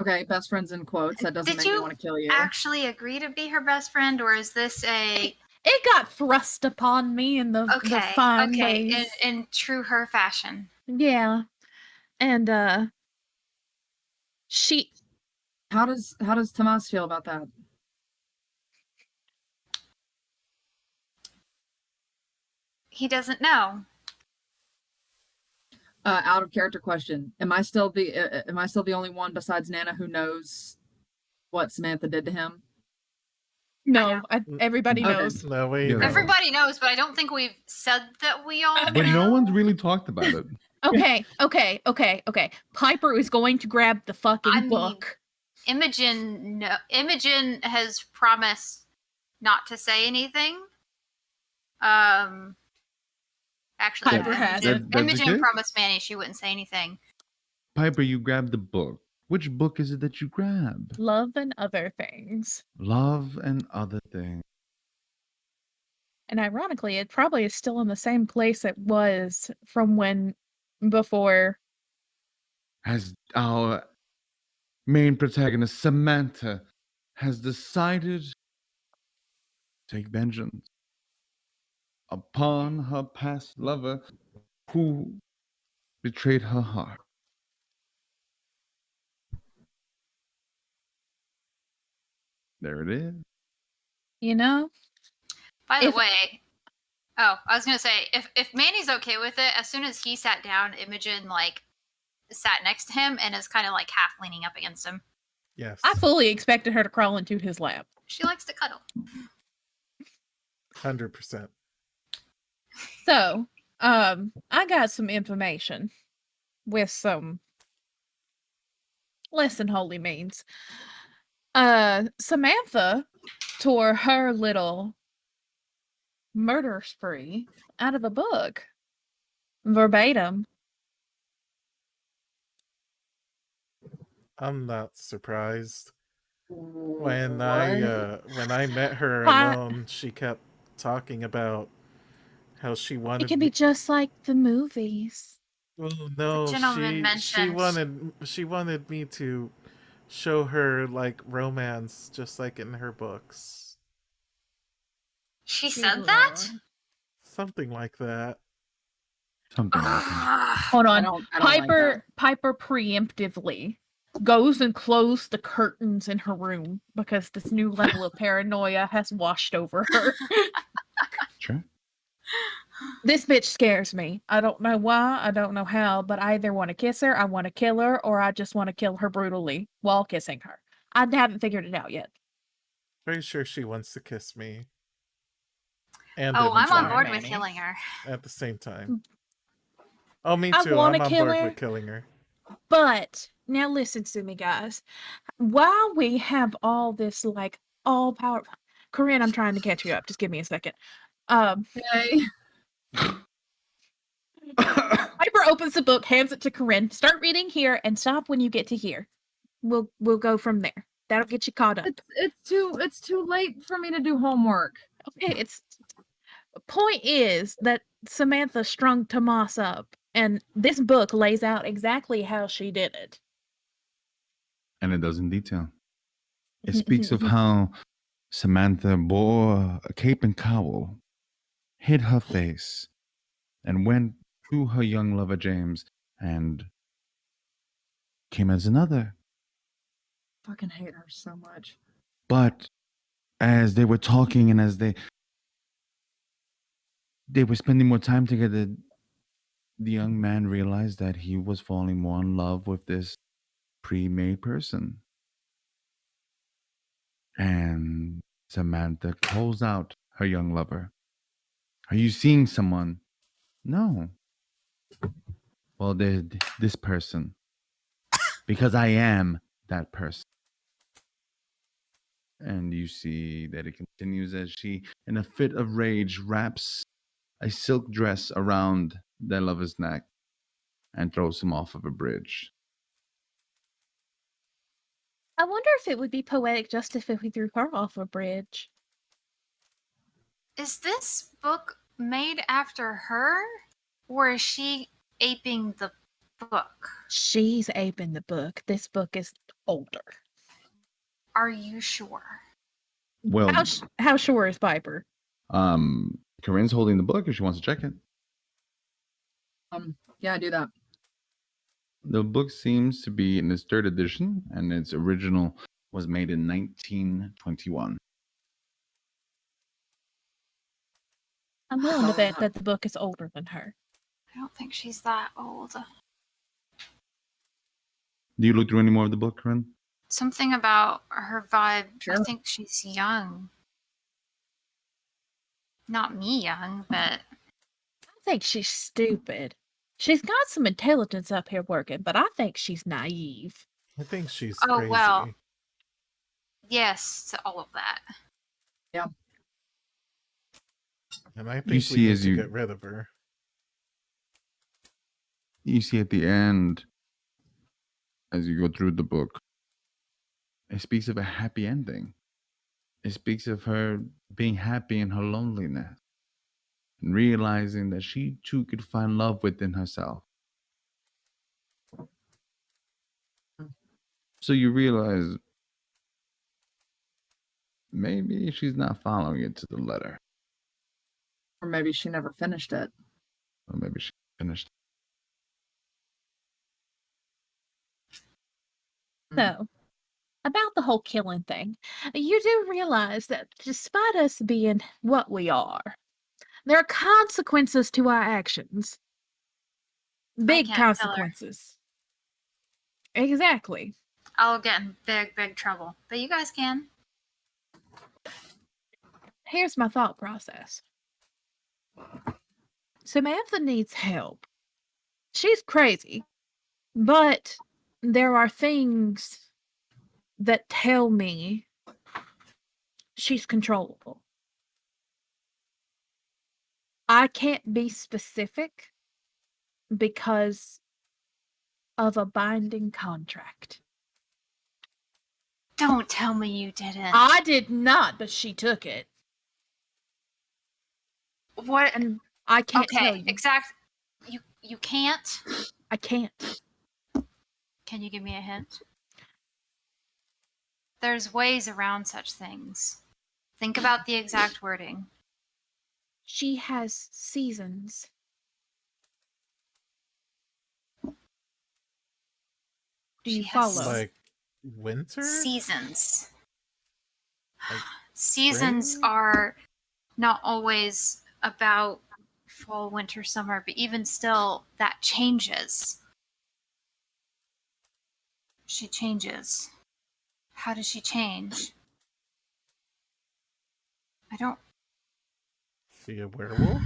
Okay, best friends in quotes. That doesn't Did make me you want to kill you. actually agree to be her best friend, or is this a It got thrust upon me in the fine ways. in true her fashion? Yeah. And she How does Tomas feel about that? He doesn't know. Out of character question. Am I still the only one besides Nana who knows what Samantha did to him? no, everybody Okay. knows. No, we Yeah. know. Everybody knows, but I don't think we've said that we all But know. no one's really talked about it. Okay. Piper is going to grab the fucking I mean, book. Imogen has promised not to say anything. Actually, Piper has. Imogen, That's Imogen okay. promised Manny she wouldn't say anything. Piper, you grabbed the book. Which book is it that you grabbed? Love and Other Things. Love and Other Things. And ironically, it probably is still in the same place it was from when before. As our main protagonist, Samantha, has decided to take vengeance upon her past lover who betrayed her heart. There it is. You know? By the If- way, I was gonna say if Manny's okay with it, as soon as he sat down, Imogen like sat next to him and is kind of like half leaning up against him. Yes. I fully expected her to crawl into his lap. She likes to cuddle. 100%. So, I got some information with some less than holy means. Samantha tore her little murder spree out of a book. Verbatim. I'm not surprised. When I met her Hi. alone, she kept talking about how she It wanted can me. be just like the movies. Oh no, gentleman she mentioned- wanted me to show her like romance just like in her books. She said that? Something like that. Something like that. Hold on. I don't like that. Piper preemptively goes and closes the curtains in her room because this new level of paranoia has washed over her. Sure. This bitch scares me. I don't know why, I don't know how, but I either want to kiss her, I want to kill her, or I just want to kill her brutally while kissing her. I haven't figured it out yet. Pretty sure she wants to kiss me. And Oh, I'm Imogen on board with Manny. killing her. at the same time. Oh, me I too. wanna I'm on kill board her. with killing her. But now listen to me, guys. While we have all this like all power, Corinne, I'm trying to catch you up. Just give me a second. Okay. Piper opens the book, hands it to Corinne. Start reading here and stop when you get to here. We'll go from there. That'll get you caught up. It's too late for me to do homework. Okay, it's point is that Samantha strung Tomas up, and this book lays out exactly how she did it. And it does in detail. It speaks of how Samantha bore a cape and cowl, hid her face, and went to her young lover James and came as another. Fucking hate her so much. But as they were talking and as they were spending more time together, the young man realized that he was falling more in love with this pre-made person. And Samantha calls out her young lover. Are you seeing someone? No. Well, this person. Because I am that person. And you see that it continues as she, in a fit of rage, wraps a silk dress around their lover's neck and throws him off of a bridge. I wonder if it would be poetic justice if we threw her off a bridge. Is this book made after her? Or is she aping the book? She's aping the book. This book is older. Are you sure? Well, How sure is Piper? Corinne's holding the book if she wants to check it. Yeah, do that. The book seems to be in its third edition, and its original was made in 1921. I'm willing to bet that the book is older than her. I don't think she's that old. Do you look through any more of the book, Corinne? Something about her vibe. I Sure. think she's young. Not me young, but I think she's stupid. She's got some intelligence up here working, but I think she's naive. I think she's Oh, crazy. well. yes to all of that. And I think You we see need as to you- get rid of her. You see at the end, as you go through the book, it speaks of a happy ending. It speaks of her being happy in her loneliness. and realizing that she too could find love within herself. So you realize maybe she's not following it to the letter. Or maybe she never finished it. Or maybe she finished. So, about the whole killing thing, you do realize that despite us being what we are, there are consequences to our actions. Big can't kill her. consequences. Exactly. I'll get in big, big trouble. But you guys can. Here's my thought process. Samantha needs help. She's crazy, but there are things that tell me she's controllable. I can't be specific because of a binding contract. Don't tell me you didn't. I did not, but she took it. What? And I can't tell you. Exact. You can't. I can't. Can you give me a hint? There's ways around such things. Think about the exact wording. She has seasons. Do you She has follow? Like winter? Seasons. Like Seasons spring? are not always about fall, winter, summer, but even still, that changes. She changes. How does she change? I don't. She a werewolf?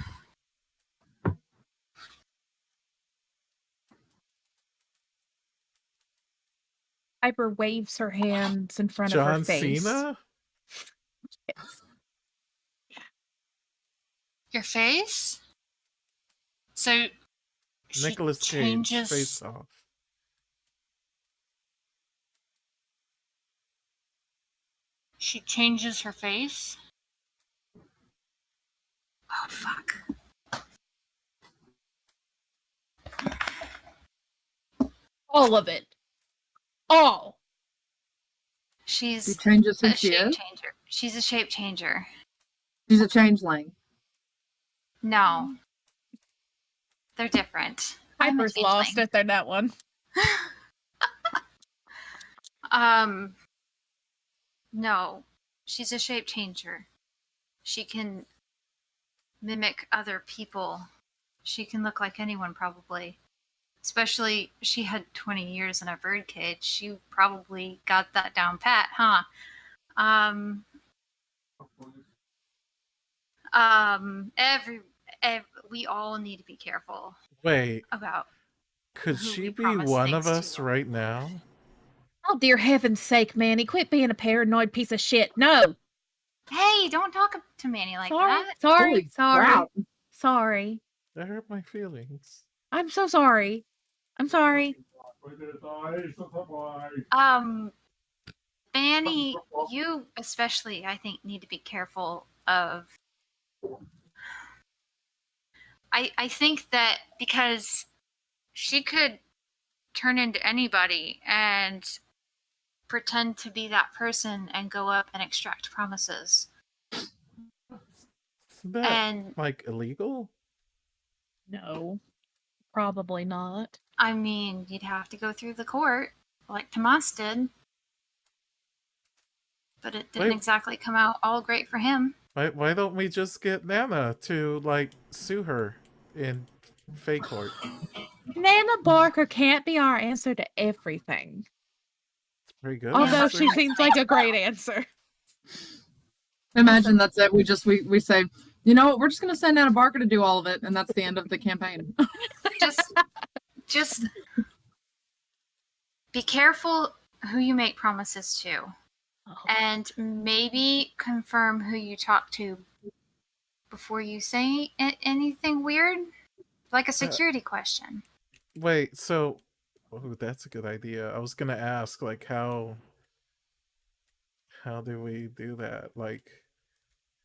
Piper waves her hands in front of her John face. Cena? Yes. Your face? So she Nicholas Cage, changes. face off. She changes her face? Oh, fuck. All of it. All. She's She changes who a she shape is. changer. She's a shape changer. She's a changeling. No. They're different. I'm a Piper's lost changeling. it. They're that one. No. She's a shape changer. She can mimic other people. She can look like anyone, probably. Especially, she had 20 years in a birdcage. She probably got that down pat, huh? We all need to be careful Wait, about could who she we be promise one of things us to. right now? Oh, dear heaven's sake, Manny. Quit being a paranoid piece of shit. No. Hey, don't talk to Manny like Sorry. that. Sorry. Holy Sorry. crap. Sorry. That hurt my feelings. I'm so sorry. I'm sorry. Manny, you especially, I think, need to be careful of. I think that because she could turn into anybody and pretend to be that person and go up and extract promises. Isn't that And like illegal? No. Probably not. I mean, you'd have to go through the court like Tomas did. But it didn't Wait. exactly come out all great for him. Why don't we just get Nana to like sue her in fake court? Nana Barker can't be our answer to everything. Very good. Although answer. she seems like a great answer. Imagine that's it. We say, you know what, we're just gonna send Anna Barker to do all of it, and that's the end of the campaign. Just be careful who you make promises to. Oh. And maybe confirm who you talk to before you say anything weird. Like a security question. Wait, so that's a good idea. I was gonna ask, like, how do we do that? Like,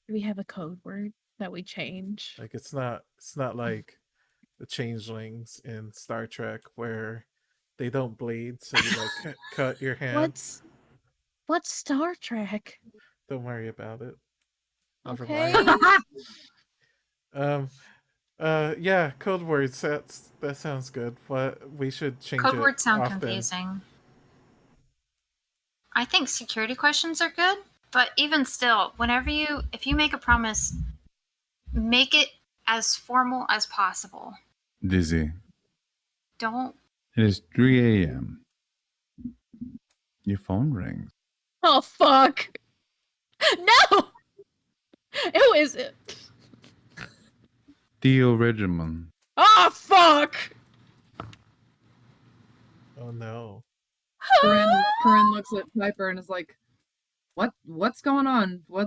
Do we have a code word? that we change. Like it's not like the changelings in Star Trek where they don't bleed, so you like cut your hand. What's Star Trek? Don't worry about it. Never Okay. mind. Yeah, code words. That sounds good. But we should change Code it words sound often. confusing. I think security questions are good, but even still, if you make a promise, make it as formal as possible. Dizzy, Don't. it is 3 a.m. Your phone rings. Oh fuck! No! Who is it? Theo Regimen. Oh fuck! Oh no. Corinne looks at Piper and is like, "What's going on? Why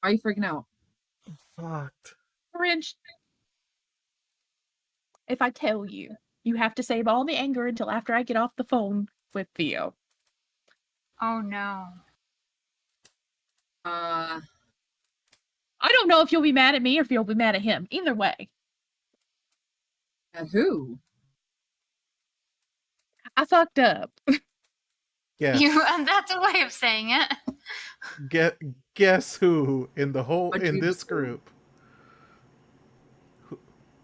are you freaking out?" Fucked. Orange. If I tell you, you have to save all the anger until after I get off the phone with Theo. Oh no. Uh, I don't know if you'll be mad at me or if you'll be mad at him. Either way. at who? I fucked up. Yeah. And that's a way of saying it. Guess who in What'd you this do? group?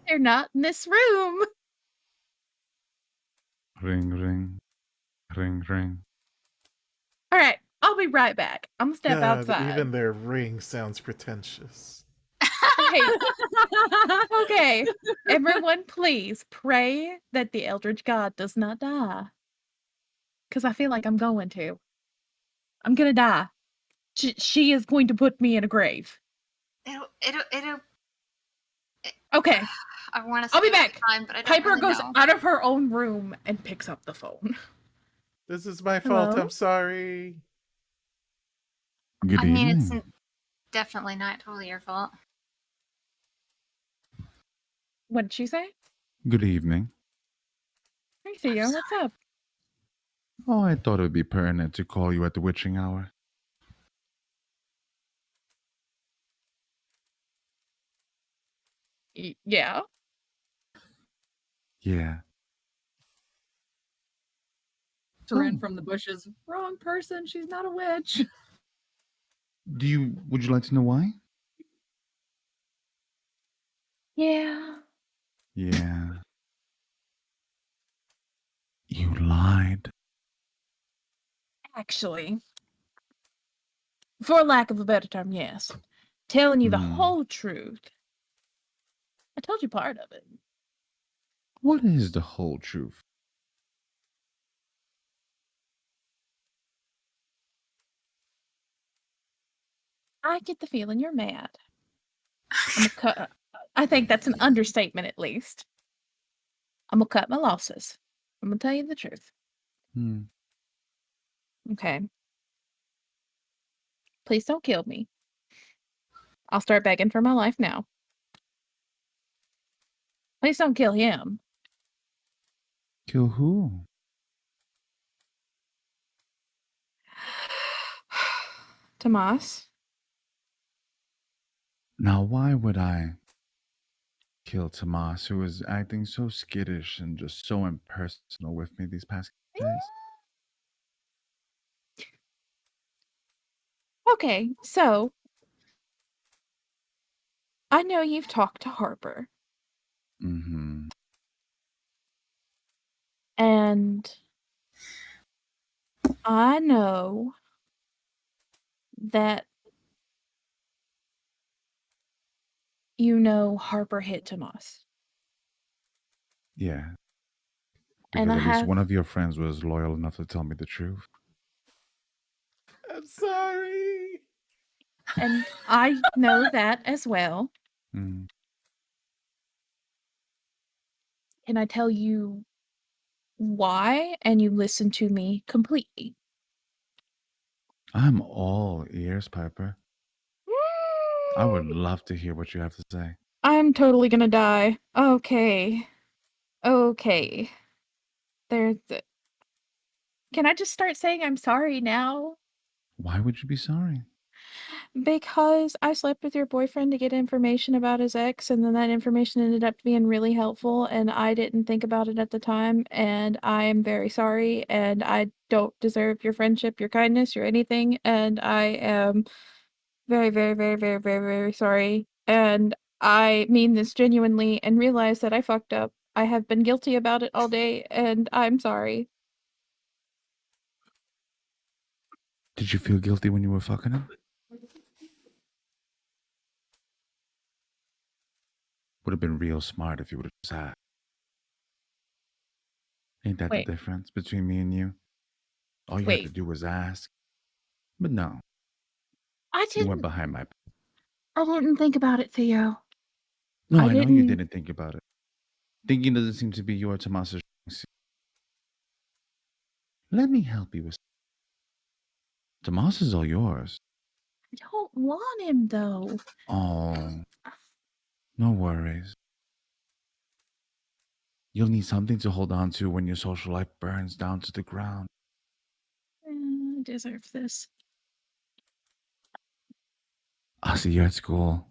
They're not in this room. Ring, ring. Ring, ring. All right, I'll be right back. I'm gonna step God, outside. even their ring sounds pretentious. Okay, everyone, please pray that the Eldritch God does not die. Because I feel like I'm going to. I'm gonna die. She is going to put me in a grave. It'll. Okay, I want to. I'll be back. Time, but I don't Piper really goes know. out of her own room and picks up the phone. This is my fault. Hello? I'm sorry. Good I mean, evening. it's definitely not totally your fault. What did she say? Good evening. Hey, Theo, what's up? Oh, I thought it would be pertinent to call you at the witching hour. Yeah. Yeah. Corinne from the bushes. Wrong person. She's not a witch. Would you like to know why? Yeah. Yeah. You lied. Actually, for lack of a better term, yes. Telling you the whole truth. I told you part of it. What is the whole truth? I get the feeling you're mad. I think that's an understatement, at least. I'm gonna cut my losses. I'm gonna tell you the truth. Okay. Please don't kill me. I'll start begging for my life now. Please don't kill him. Kill who? Tomas. Now, why would I kill Tomas, who is acting so skittish and just so impersonal with me these past days? Okay, so I know you've talked to Harper. Mm-hmm. And I know that you know Harper hit Tomas. Yeah. And Because I at least have, one of your friends was loyal enough to tell me the truth. I'm sorry. and I know that as well. Mm. Can I tell you why? And you listen to me completely. I'm all ears, Piper. I would love to hear what you have to say. I'm totally gonna die. Okay. Okay. There's. Can I just start saying I'm sorry now? Why would you be sorry? Because I slept with your boyfriend to get information about his ex, and then that information ended up being really helpful, and I didn't think about it at the time, and I am very sorry, and I don't deserve your friendship, your kindness, or anything, and I am very, very, very, very, very, very sorry. And I mean this genuinely and realize that I fucked up. I have been guilty about it all day, and I'm sorry. Did you feel guilty when you were fucking him? Would have been real smart if you would have just asked. Ain't that Wait. the difference between me and you? All you had to Wait. do was ask. But no, I you went didn't behind my. I didn't think about it, Theo. No, I I know you didn't- didn't think about it. Thinking doesn't seem to be your Tomasa's strong suit. Let me help you with. Tomasa's all yours. I don't want him though. Oh, no worries. You'll need something to hold on to when your social life burns down to the ground. I deserve this. I'll see you at school.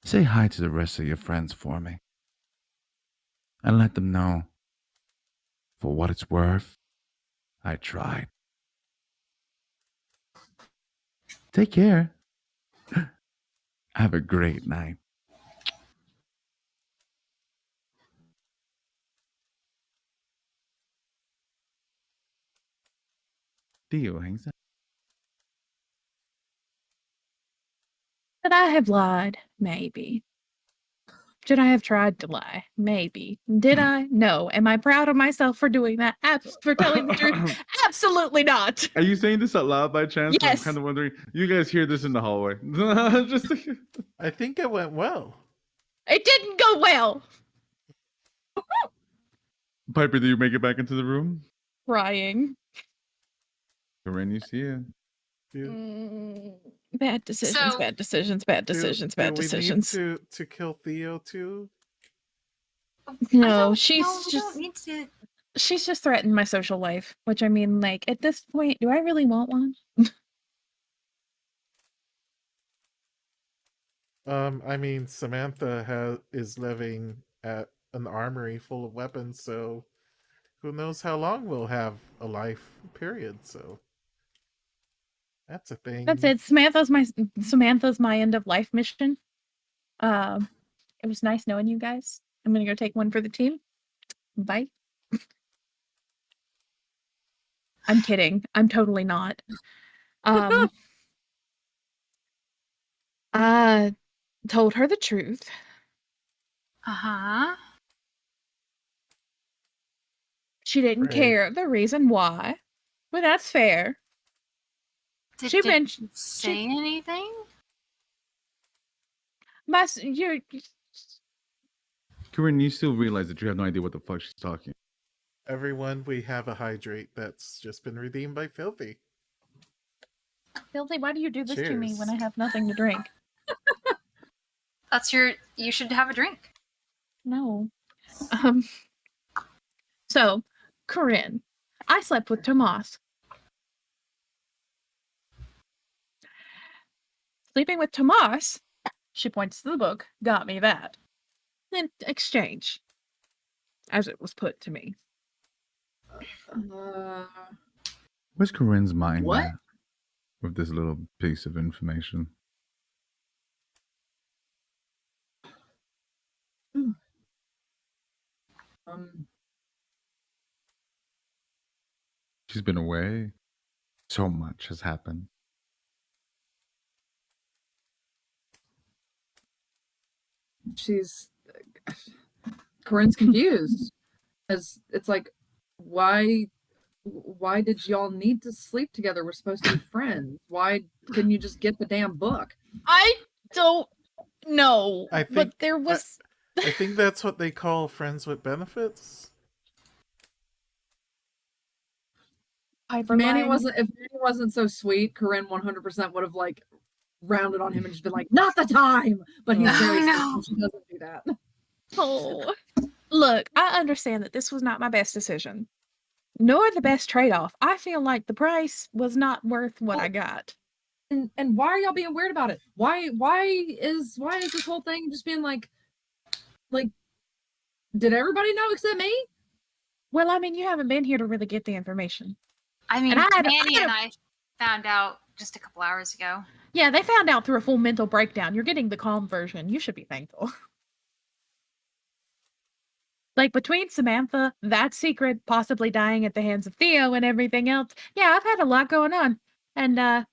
Say hi to the rest of your friends for me. And let them know, for what it's worth, I tried. Take care. Have a great night. Theo hangs out. Should I have lied? Maybe. Should I have tried to lie? Maybe. Did I? No. Am I proud of myself for doing that? For telling the truth? Absolutely not. Are you saying this out loud by chance? Yes. I'm kind of wondering. You guys hear this in the hallway. Just I think it went well. It didn't go well. Piper, do you make it back into the room? Crying. Corinne, you see it. Bad decisions, So- bad decisions, bad decisions, bad do we decisions. need to kill Theo too? No, she's we just don't need to. she's just threatened my social life, which I mean, like, at this point, do I really want one? I mean, Samantha is living at an armory full of weapons, so who knows how long we'll have a life period. So that's a thing. That's it. Samantha's my end of life mission. It was nice knowing you guys. I'm gonna go take one for the team. Bye. I'm kidding. I'm totally not. I told her the truth. Uh-huh. She didn't Brave. care the reason why, but that's fair. She Did mentioned you say anything? you're Corinne, you still realize that you have no idea what the fuck she's talking. Everyone, we have a hydrate that's just been redeemed by Filthy. Filthy. Why do you do this to me when I Cheers. have nothing to drink? You should have a drink. No. So, Corinne, I slept with Tomas. Sleeping with Tomas, she points to the book, got me that. In exchange, as it was put to me. Where's Corinne's mind What? at with this little piece of information? She's been away. So much has happened. She's Corinne's confused. As it's like, why did y'all need to sleep together? We're supposed to be friends. Why couldn't you just get the damn book? I don't know, I but think- there was. I think that's what they call friends with benefits. If Manny wasn't so sweet, Corinne 100% would have like rounded on him and just been like, "Not the time." But he's very sweet, so she doesn't do that. Oh, look, I understand that this was not my best decision, nor the best trade-off. I feel like the price was not worth what I got. And why are y'all being weird about it? Why is this whole thing just being like did everybody know except me? Well, I mean, you haven't been here to really get the information. I mean, And I had Manny a- and I found out just a couple hours ago. Yeah, they found out through a full mental breakdown. You're getting the calm version. You should be thankful. Like, between Samantha, that secret, possibly dying at the hands of Theo, and everything else, yeah, I've had a lot going on. And, I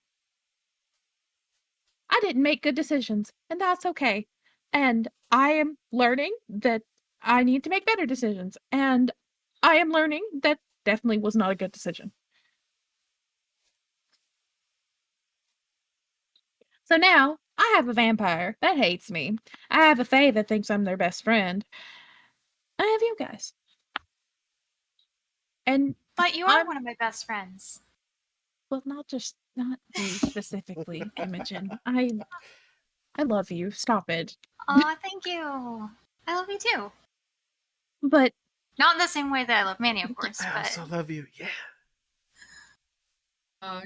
didn't make good decisions, and that's okay. And I am learning that I need to make better decisions. And I am learning that definitely was not a good decision. So now, I have a vampire that hates me. I have a fae that thinks I'm their best friend. I have you guys. And But you are I'm- one of my best friends. well, not you specifically, Imogen. I love you. Stop it. Aw, thank you. I love you too. But Not in the same way that I love Manny, of course, I but also love you. Yeah.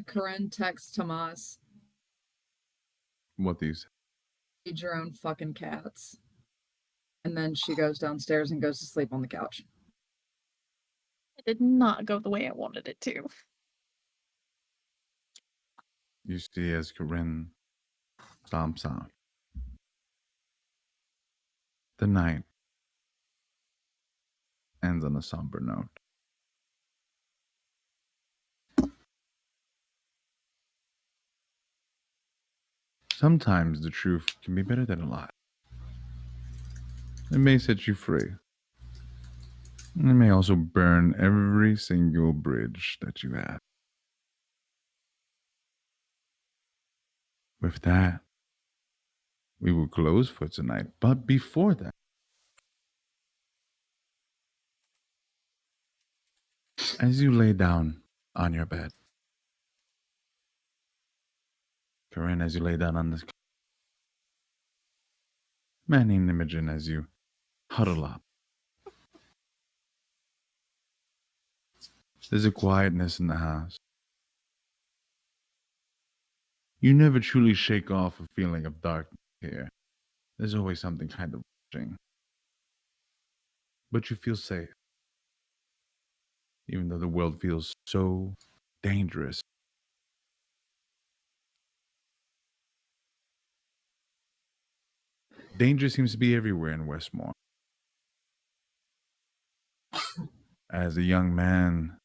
Corinne texts Tomas, What these? feed your own fucking cats. And then she goes downstairs and goes to sleep on the couch. it did not go the way I wanted it to. You see as Corinne stomps out. The night ends on a somber note. Sometimes the truth can be better than a lie. It may set you free. And it may also burn every single bridge that you have. With that, we will close for tonight. But before that, as you lay down on your bed, Corinne, as you lay down on this, Manny and Imogen, as you huddle up, there's a quietness in the house. You never truly shake off a feeling of darkness here. There's always something kind of rushing. But you feel safe. Even though the world feels so dangerous. Danger seems to be everywhere in Westmore. As a young man,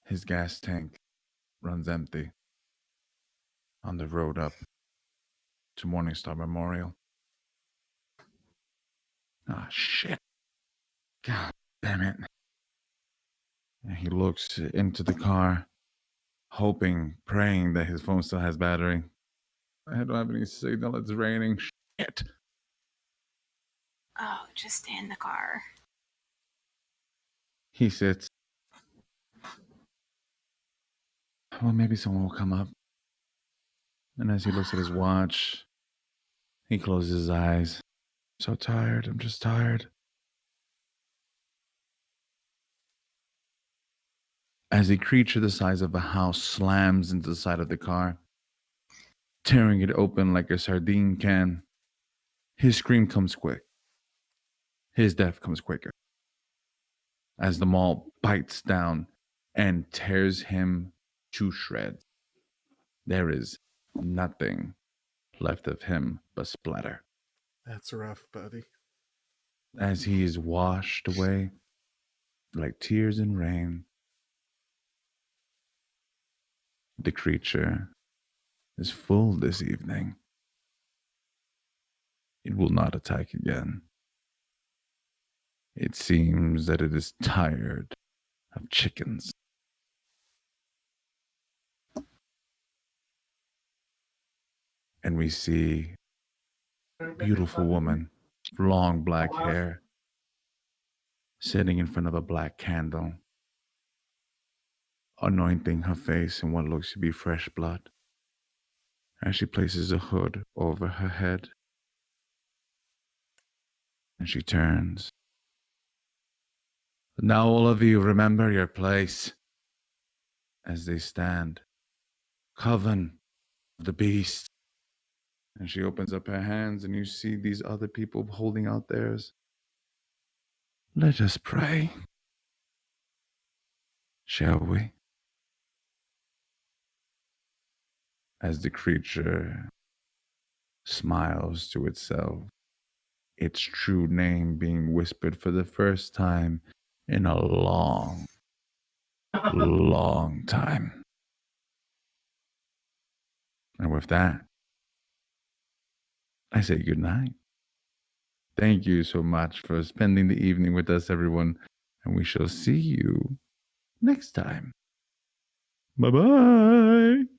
his gas tank runs empty on the road up to Morningstar Memorial. Ah, shit. God damn it. And he looks into the car, hoping, praying that his phone still has battery. I don't have any signal. It's raining. Shit. oh, just stay in the car. He sits. Well, maybe someone will come up. And as he looks at his watch, he closes his eyes. So tired. I'm just tired. As a creature the size of a house slams into the side of the car, tearing it open like a sardine can, his scream comes quick. His death comes quicker. As the maul bites down and tears him to shreds. There is nothing left of him but splatter. That's rough, buddy. As he is washed away like tears in rain, the creature is full this evening. It will not attack again. It seems that it is tired of chickens. And we see a beautiful woman, long black hair, sitting in front of a black candle, anointing her face in what looks to be fresh blood. As she places a hood over her head, and she turns. Now all of you remember your place. As they stand Coven of the beast. And she opens up her hands, and you see these other people holding out theirs. Let us pray. Shall we? As the creature smiles to itself, its true name being whispered for the first time in a long, long time. And with that, I say good night. Thank you so much for spending the evening with us, everyone, and we shall see you next time. Bye-bye.